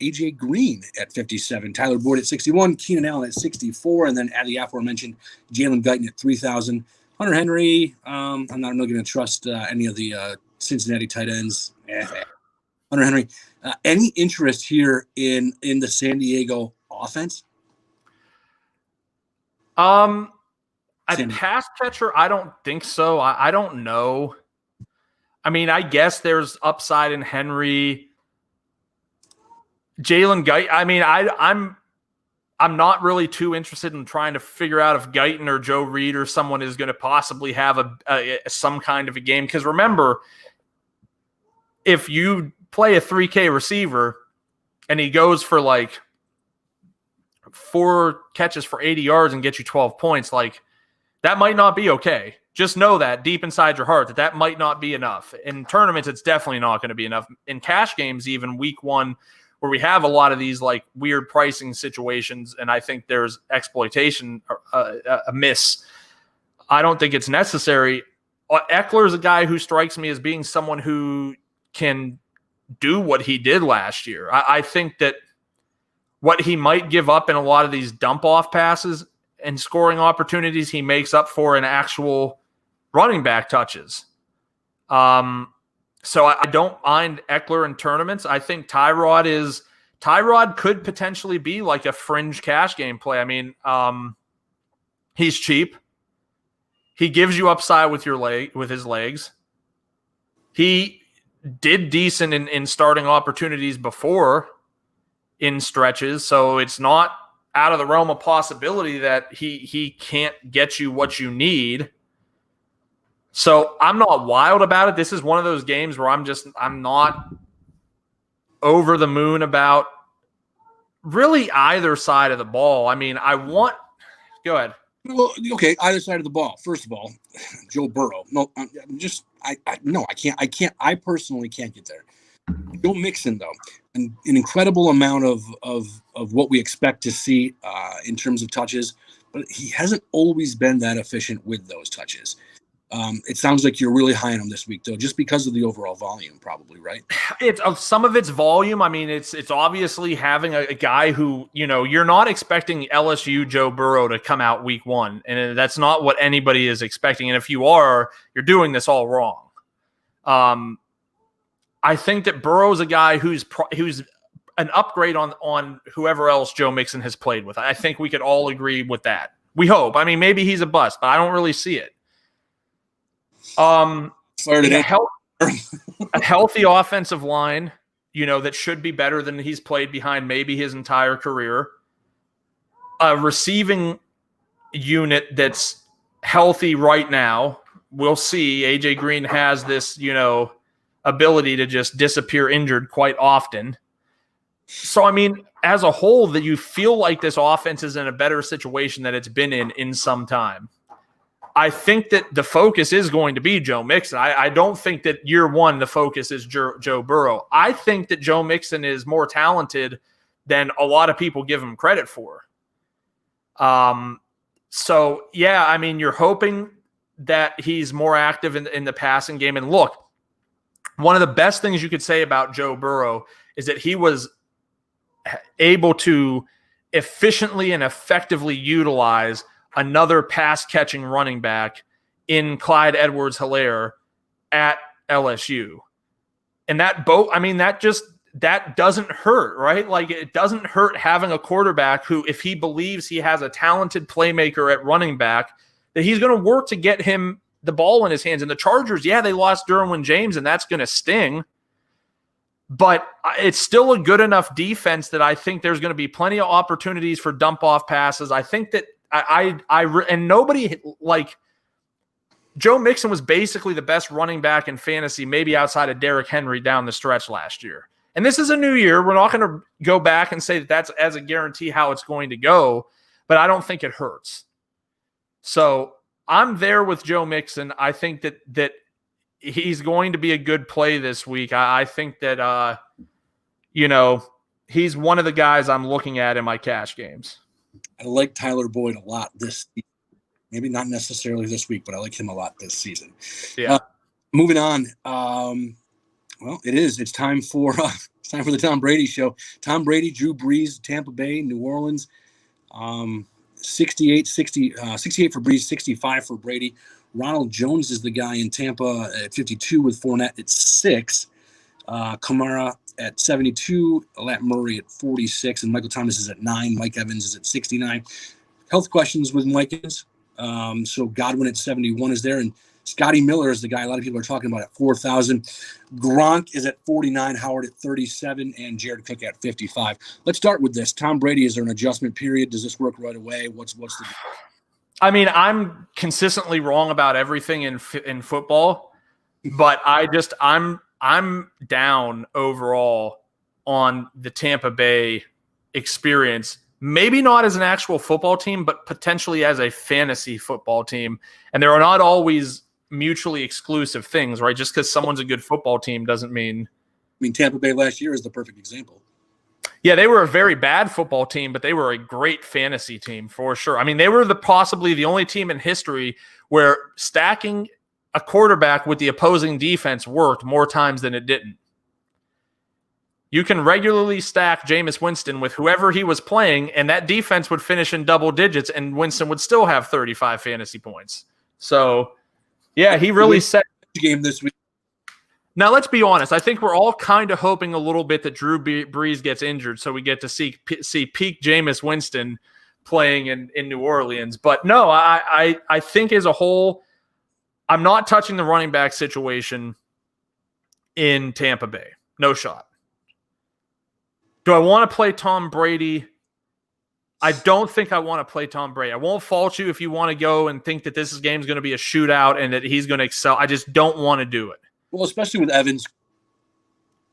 A.J. Green at 57, Tyler Boyd at 61, Keenan Allen at 64, and then at the aforementioned Jalen Guyton at 3,000. Hunter Henry, I'm not going to trust any of the Cincinnati tight ends. Hunter Henry, any interest here in the San Diego offense? A pass catcher, I don't think so. I don't know. I mean, I guess there's upside in Henry. Jalen Guyton, I mean, I'm not really too interested in trying to figure out if Guyton or Joe Reed or someone is going to possibly have some kind of a game. Because remember, if you play a 3K receiver and he goes for like 4 catches for 80 yards and gets you 12 points, like that might not be okay. Just know that deep inside your heart that might not be enough. In tournaments, it's definitely not going to be enough. In cash games, even week one, where we have a lot of these like weird pricing situations, and I think there's exploitation, a miss. I don't think it's necessary. Eckler is a guy who strikes me as being someone who can do what he did last year. I think that what he might give up in a lot of these dump-off passes and scoring opportunities, he makes up for in actual running back touches. So I don't mind Eckler in tournaments. I think Tyrod could potentially be like a fringe cash game play. I mean, he's cheap. He gives you upside with his legs. He did decent in starting opportunities before in stretches, so it's not out of the realm of possibility that he can't get you what you need. So I'm not wild about it. This is one of those games where I'm not over the moon about really either side of the ball. I mean, go ahead. Well, okay, either side of the ball. First of all, Joe Burrow. No, I can't. I personally can't get there. Joe Mixon, though, an incredible amount of what we expect to see in terms of touches, but he hasn't always been that efficient with those touches. It sounds like you're really high on him this week, though, just because of the overall volume, probably, right? It's some of it's volume. I mean, it's obviously having a guy who, you're not expecting LSU Joe Burrow to come out week one, and that's not what anybody is expecting. And if you are, you're doing this all wrong. I think that Burrow's a guy who's an upgrade on whoever else Joe Mixon has played with. I think we could all agree with that. We hope. I mean, maybe he's a bust, but I don't really see it. A healthy offensive line, that should be better than he's played behind maybe his entire career. A receiving unit that's healthy right now. We'll see. AJ Green has this, ability to just disappear injured quite often. So, I mean, as a whole, that you feel like this offense is in a better situation than it's been in some time. I think that the focus is going to be Joe Mixon. I don't think that year one the focus is Joe Burrow. I think that Joe Mixon is more talented than a lot of people give him credit for. So, yeah, I mean, you're hoping that he's more active in the passing game. And look, one of the best things you could say about Joe Burrow is that he was able to efficiently and effectively utilize another pass-catching running back in Clyde Edwards-Helaire at LSU. And that doesn't hurt, right? Like, it doesn't hurt having a quarterback who, if he believes he has a talented playmaker at running back, that he's going to work to get him the ball in his hands. And the Chargers, yeah, they lost Derwin James, and that's going to sting. But it's still a good enough defense that I think there's going to be plenty of opportunities for dump-off passes. I think that and nobody, like, Joe Mixon was basically the best running back in fantasy, maybe outside of Derrick Henry down the stretch last year. And this is a new year. We're not going to go back and say that that's as a guarantee how it's going to go, but I don't think it hurts. So I'm there with Joe Mixon. I think that he's going to be a good play this week. I think that, he's one of the guys I'm looking at in my cash games. I like Tyler Boyd a lot this season. Maybe not necessarily this week, but I like him a lot this season. Yeah. Moving on. Well, it's time for the Tom Brady show. Tom Brady, Drew Brees, Tampa Bay, New Orleans. 68 for Brees, 65 for Brady. Ronald Jones is the guy in Tampa at 52 with Fournette at 6. Kamara at 72, Lat Murray at 46, and Michael Thomas is at 9. Mike Evans is at 69. Health questions with Mike Evans. So Godwin at 71 is there, and Scotty Miller is the guy a lot of people are talking about at 4,000. Gronk is at 49, Howard at 37, and Jared Cook at 55. Let's start with this. Tom Brady, is there an adjustment period? Does this work right away? What's the deal? I mean, I'm consistently wrong about everything in football, but I'm down overall on the Tampa Bay experience. Maybe not as an actual football team, but potentially as a fantasy football team. And there are not always mutually exclusive things, right? Just because someone's a good football team doesn't mean. I mean, Tampa Bay last year is the perfect example. Yeah, they were a very bad football team, but they were a great fantasy team for sure. I mean, they were possibly the only team in history where stacking a quarterback with the opposing defense worked more times than it didn't. You can regularly stack Jameis Winston with whoever he was playing, and that defense would finish in double digits, and Winston would still have 35 fantasy points. So, yeah, he really set the game this week. Now, let's be honest. I think we're all kind of hoping a little bit that Drew Brees gets injured so we get to see peak Jameis Winston playing in New Orleans. But no, I think as a whole, I'm not touching the running back situation in Tampa Bay. No shot. Do I want to play Tom Brady? I don't think I want to play Tom Brady. I won't fault you if you want to go and think that this game's going to be a shootout and that he's going to excel. I just don't want to do it. Well, especially with Evans,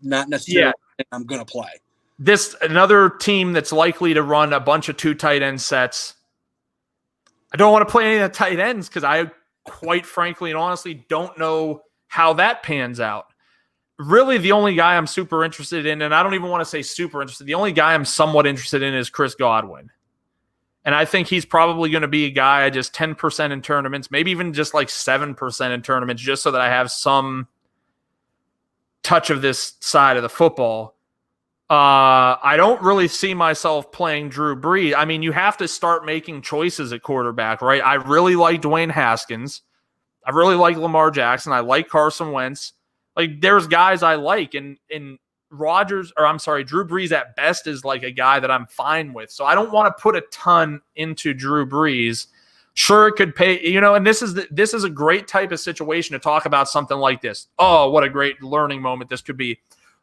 not necessarily I'm going to play. another team that's likely to run a bunch of 2 tight end sets. I don't want to play any of the tight ends because I quite frankly and honestly don't know how that pans out. Really, the only guy I'm super interested in, and I don't even want to say super interested, the only guy I'm somewhat interested in is Chris Godwin. And I think he's probably going to be a guy just 10% in tournaments, maybe even just like 7% in tournaments, just so that I have some touch of this side of the football. I don't really see myself playing Drew Brees. I mean, you have to start making choices at quarterback, right? I really like Dwayne Haskins. I really like Lamar Jackson. I like Carson Wentz. Like, there's guys I like, and Drew Brees at best is like a guy that I'm fine with. So I don't want to put a ton into Drew Brees. Sure, it could pay, and this is a great type of situation to talk about something like this. Oh, what a great learning moment this could be.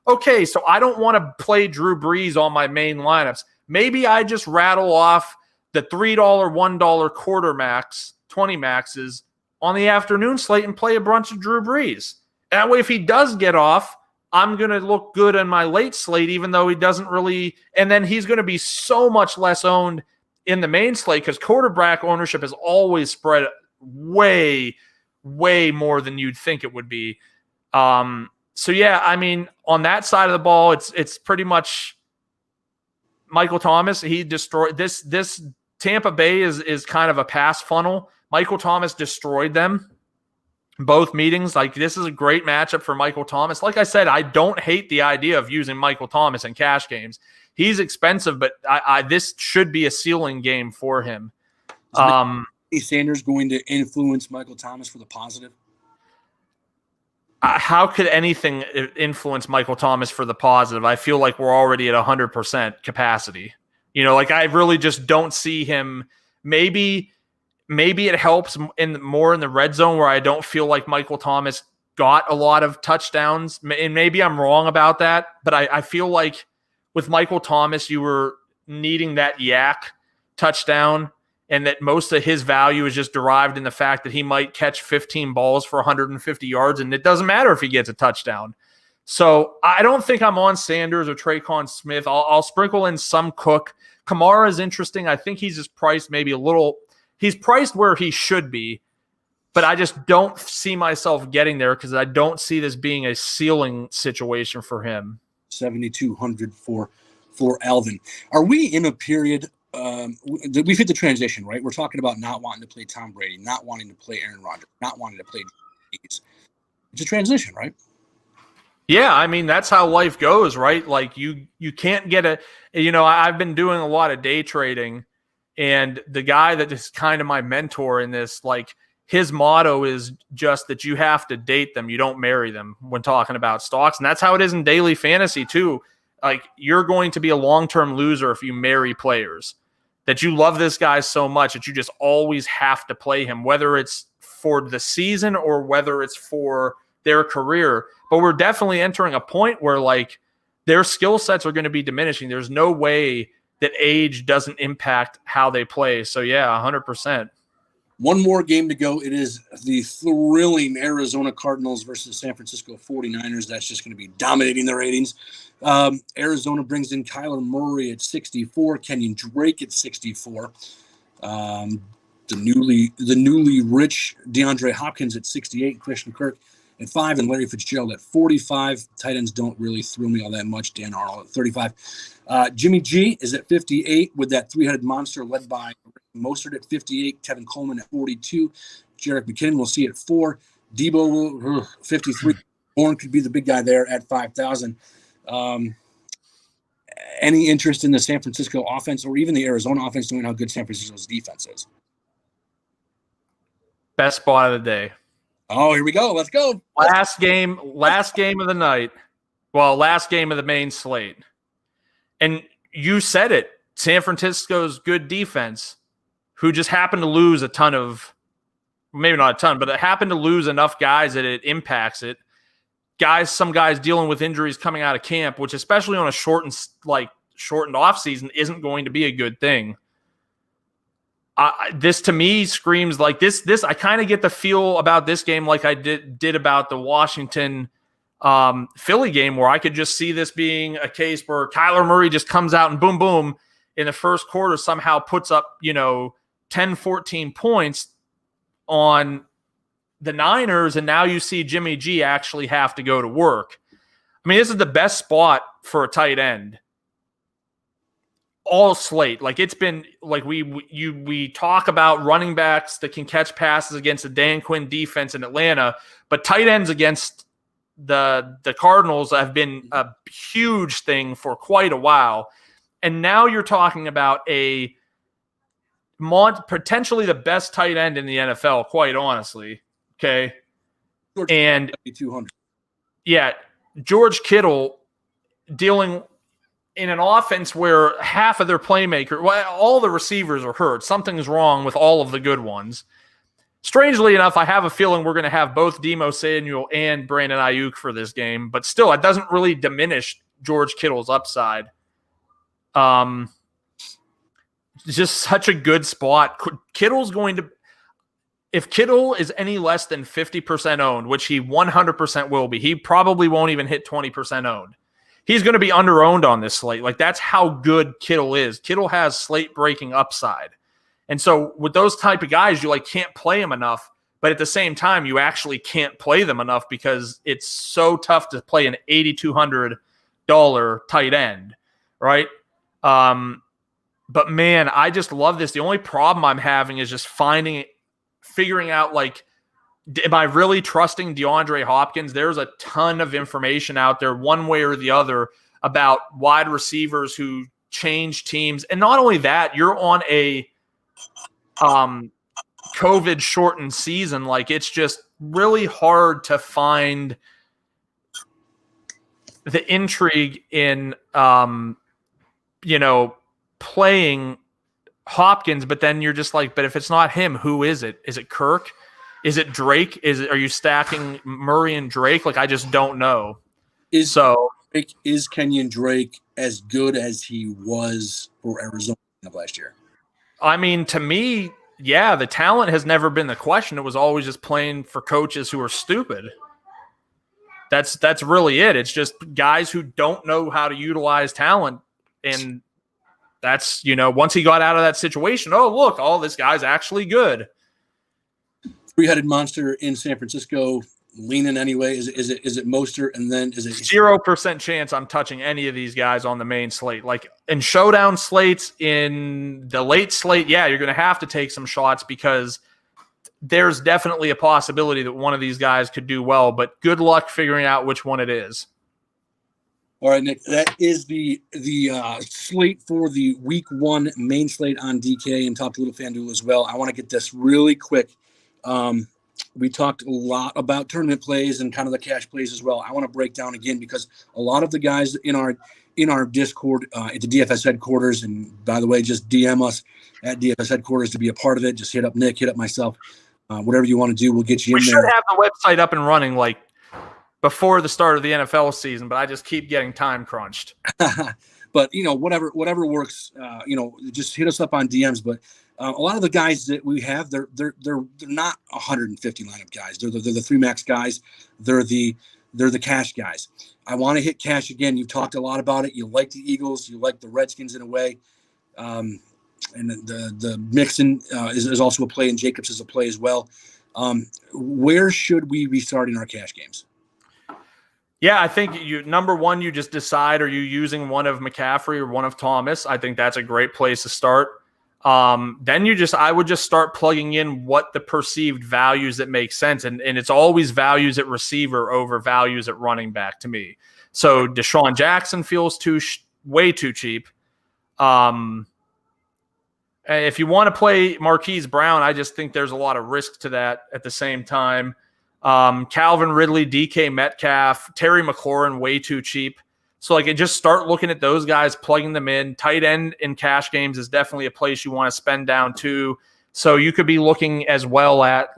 Okay, so I don't want to play Drew Brees on my main lineups. Maybe I just rattle off the $3, $1 quarter max, 20 maxes on the afternoon slate and play a bunch of Drew Brees. That way, if he does get off, I'm going to look good on my late slate, even though he doesn't really – and then he's going to be so much less owned in the main slate because quarterback ownership has always spread way, way more than you'd think it would be. So, yeah, I mean, on that side of the ball, it's pretty much Michael Thomas. He destroyed – this Tampa Bay is kind of a pass funnel. Michael Thomas destroyed them. Both meetings. Like, this is a great matchup for Michael Thomas. Like I said, I don't hate the idea of using Michael Thomas in cash games. He's expensive, but this should be a ceiling game for him. Is Sanders going to influence Michael Thomas for the positive? How could anything influence Michael Thomas for the positive? I feel like we're already at 100% capacity. Like, I really just don't see him. Maybe it helps more in the red zone where I don't feel like Michael Thomas got a lot of touchdowns. And maybe I'm wrong about that, but I feel like with Michael Thomas, you were needing that yak touchdown, and that most of his value is just derived in the fact that he might catch 15 balls for 150 yards, and it doesn't matter if he gets a touchdown. So I don't think I'm on Sanders or Traquan Smith. I'll sprinkle in some Cook. Kamara is interesting. I think he's just priced maybe a little – he's priced where he should be, but I just don't see myself getting there because I don't see this being a ceiling situation for him. 7,200 for Alvin. Are we in a period we've hit the transition, right? We're talking about not wanting to play Tom Brady, not wanting to play Aaron Rodgers, not wanting to play Brees. It's a transition, right? Yeah, I mean, that's how life goes, right? Like, you can't get I've been doing a lot of day trading. And the guy that is kind of my mentor in this, like, his motto is just that you have to date them. You don't marry them when talking about stocks. And that's how it is in daily fantasy too. Like, you're going to be a long-term loser if you marry players, that you love this guy so much that you just always have to play him, whether it's for the season or whether it's for their career. But we're definitely entering a point where, like, their skill sets are going to be diminishing. There's no way that age doesn't impact how they play. So, yeah, 100%. One more game to go. It is the thrilling Arizona Cardinals versus San Francisco 49ers. That's just going to be dominating the ratings. Arizona brings in Kyler Murray at 64, Kenyon Drake at 64. The newly rich DeAndre Hopkins at 68, Christian Kirk at 5, and Larry Fitzgerald at 45. Tight ends don't really thrill me all that much. Dan Arnold at 35. Jimmy G is at 58 with that three-headed monster led by Mostert at 58, Tevin Coleman at 42, Jerick McKinnon we'll see at 4, Debo 53. Bourne could be the big guy there at 5,000. Any interest in the San Francisco offense or even the Arizona offense, knowing how good San Francisco's defense is? Best spot of the day. Oh, here we go. Let's go. Last game of the night. Well, last game of the main slate. And you said it. San Francisco's good defense, who just happened to lose a ton of, maybe not a ton, but it happened to lose enough guys that it impacts it. Some guys dealing with injuries coming out of camp, which especially on a shortened off season isn't going to be a good thing. This to me screams like this. I kind of get the feel about this game like I did about the Washington Philly game where I could just see this being a case where Kyler Murray just comes out and boom, boom, in the first quarter somehow puts up, 10, 14 points on the Niners, and now you see Jimmy G actually have to go to work. I mean, this is the best spot for a tight end all slate. Like, it's been like we talk about running backs that can catch passes against the Dan Quinn defense in Atlanta, but tight ends against the Cardinals have been a huge thing for quite a while. And now you're talking about potentially the best tight end in the NFL, quite honestly. Okay. And 200. Yeah, George Kittle dealing in an offense where half of their all the receivers are hurt. Something's wrong with all of the good ones. Strangely enough, I have a feeling we're going to have both Deebo Samuel and Brandon Ayuk for this game, but still, it doesn't really diminish George Kittle's upside. Just such a good spot. If Kittle is any less than 50% owned, which he 100% will be, he probably won't even hit 20% owned. He's going to be under-owned on this slate. Like, that's how good Kittle is. Kittle has slate-breaking upside. And so with those type of guys, you can't play them enough, but at the same time, you actually can't play them enough because it's so tough to play an $8,200 tight end, right? But man, I just love this. The only problem I'm having is just figuring out, am I really trusting DeAndre Hopkins? There's a ton of information out there, one way or the other, about wide receivers who change teams. And not only that, you're on a COVID-shortened season. It's just really hard to find the intrigue in, playing Hopkins, but then you're just but if it's not him, who is it? Is it Kirk? Is it Drake? Are you stacking Murray and Drake? I just don't know. Is Kenyon Drake as good as he was for Arizona last year? I mean, to me, yeah, the talent has never been the question. It was always just playing for coaches who are stupid. That's really it. It's just guys who don't know how to utilize talent. And that's, once he got out of that situation, oh, look, this guy's actually good. Three-headed monster in San Francisco, leaning anyway. Is it Mostert, and then is it 0% chance I'm touching any of these guys on the main slate? In showdown slates, in the late slate, yeah, you're going to have to take some shots because there's definitely a possibility that one of these guys could do well. But good luck figuring out which one it is. All right, Nick, that is the slate for the week 1 main slate on DK, and talked a little FanDuel as well. I want to get this really quick. We talked a lot about tournament plays and kind of the cash plays as well. I want to break down again because a lot of the guys in our Discord at the DFS Headquarters, and by the way, just DM us at DFS Headquarters to be a part of it. Just hit up Nick, hit up myself. Whatever you want to do, we'll get you in there. We should have the website up and running before the start of the NFL season, but I just keep getting time crunched. But whatever works. Just hit us up on DMs. But a lot of the guys that we have, they're not 150 lineup guys. They're the 3 max guys. They're the cash guys. I want to hit cash again. You've talked a lot about it. You like the Eagles. You like the Redskins in a way. And the Mixon is also a play, and Jacobs is a play as well. Where should we be starting our cash games? Yeah, I think number one, you just decide, are you using one of McCaffrey or one of Thomas? I think that's a great place to start. Then I would just start plugging in what the perceived values that make sense. And it's always values at receiver over values at running back to me. So Deshaun Jackson feels way too cheap. If you want to play Marquise Brown, I just think there's a lot of risk to that at the same time. Calvin Ridley, DK Metcalf, Terry McLaurin, way too cheap. So just start looking at those guys, plugging them in. Tight end in cash games is definitely a place you want to spend down to. So you could be looking as well at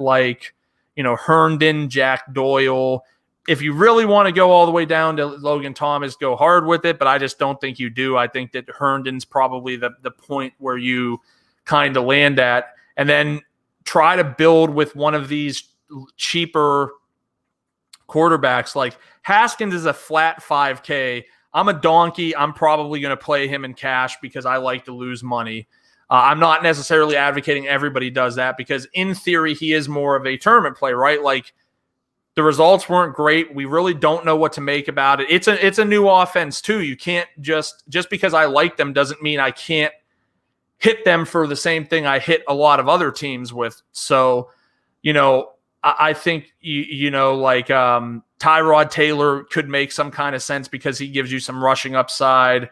Herndon, Jack Doyle. If you really want to go all the way down to Logan Thomas, go hard with it. But I just don't think you do. I think that Herndon's probably the point where you kind of land at. And then try to build with one of these cheaper quarterbacks. Like Haskins is a flat 5K. I'm a donkey. I'm probably going to play him in cash because I like to lose money. I'm not necessarily advocating everybody does that because in theory, he is more of a tournament play, right? Like the results weren't great. We really don't know what to make about it. It's a new offense too. You can't just because I like them doesn't mean I can't hit them for the same thing I hit a lot of other teams with. So, I think, Tyrod Taylor could make some kind of sense because he gives you some rushing upside.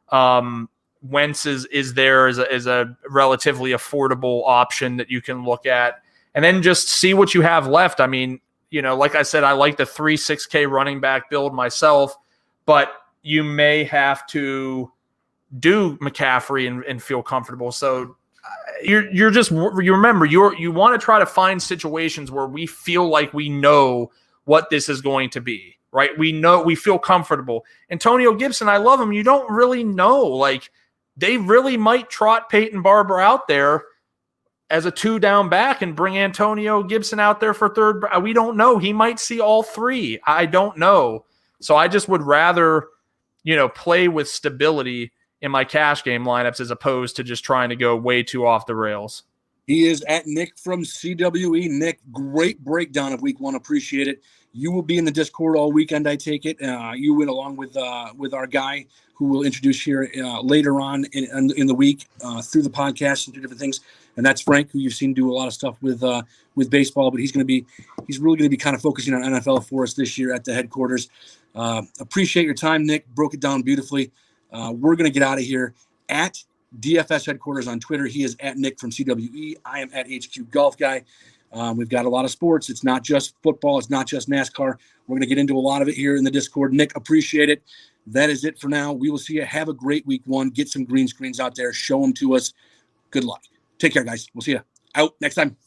Wentz is there as a relatively affordable option that you can look at, and then just see what you have left. I mean, like I said, I like the 3-6K running back build myself, but you may have to do McCaffrey and feel comfortable. So you remember you want to try to find situations where we feel like we know what this is going to be, right? We feel comfortable. Antonio Gibson, I love him. You don't really know, like they really might trot Peyton Barber out there as a 2-down back and bring Antonio Gibson out there for third. We don't know. He might see all three. I don't know. So I just would rather, play with stability in my cash game lineups as opposed to just trying to go way too off the rails. He is at Nick from CWE. Nick, great breakdown of week one. Appreciate it. You will be in the Discord all weekend, I take it. You went along with our guy who we'll introduce here later on in the week through the podcast and through different things. And that's Frank, who you've seen do a lot of stuff with baseball, but he's really going to be kind of focusing on NFL for us this year at the headquarters. Appreciate your time, Nick. Broke it down beautifully. We're going to get out of here at DFS Headquarters on Twitter. He is at Nick from CWE. I am at HQGolfGuy. We've got a lot of sports. It's not just football. It's not just NASCAR. We're going to get into a lot of it here in the Discord. Nick, appreciate it. That is it for now. We will see you. Have a great week one. Get some green screens out there. Show them to us. Good luck. Take care, guys. We'll see you out next time.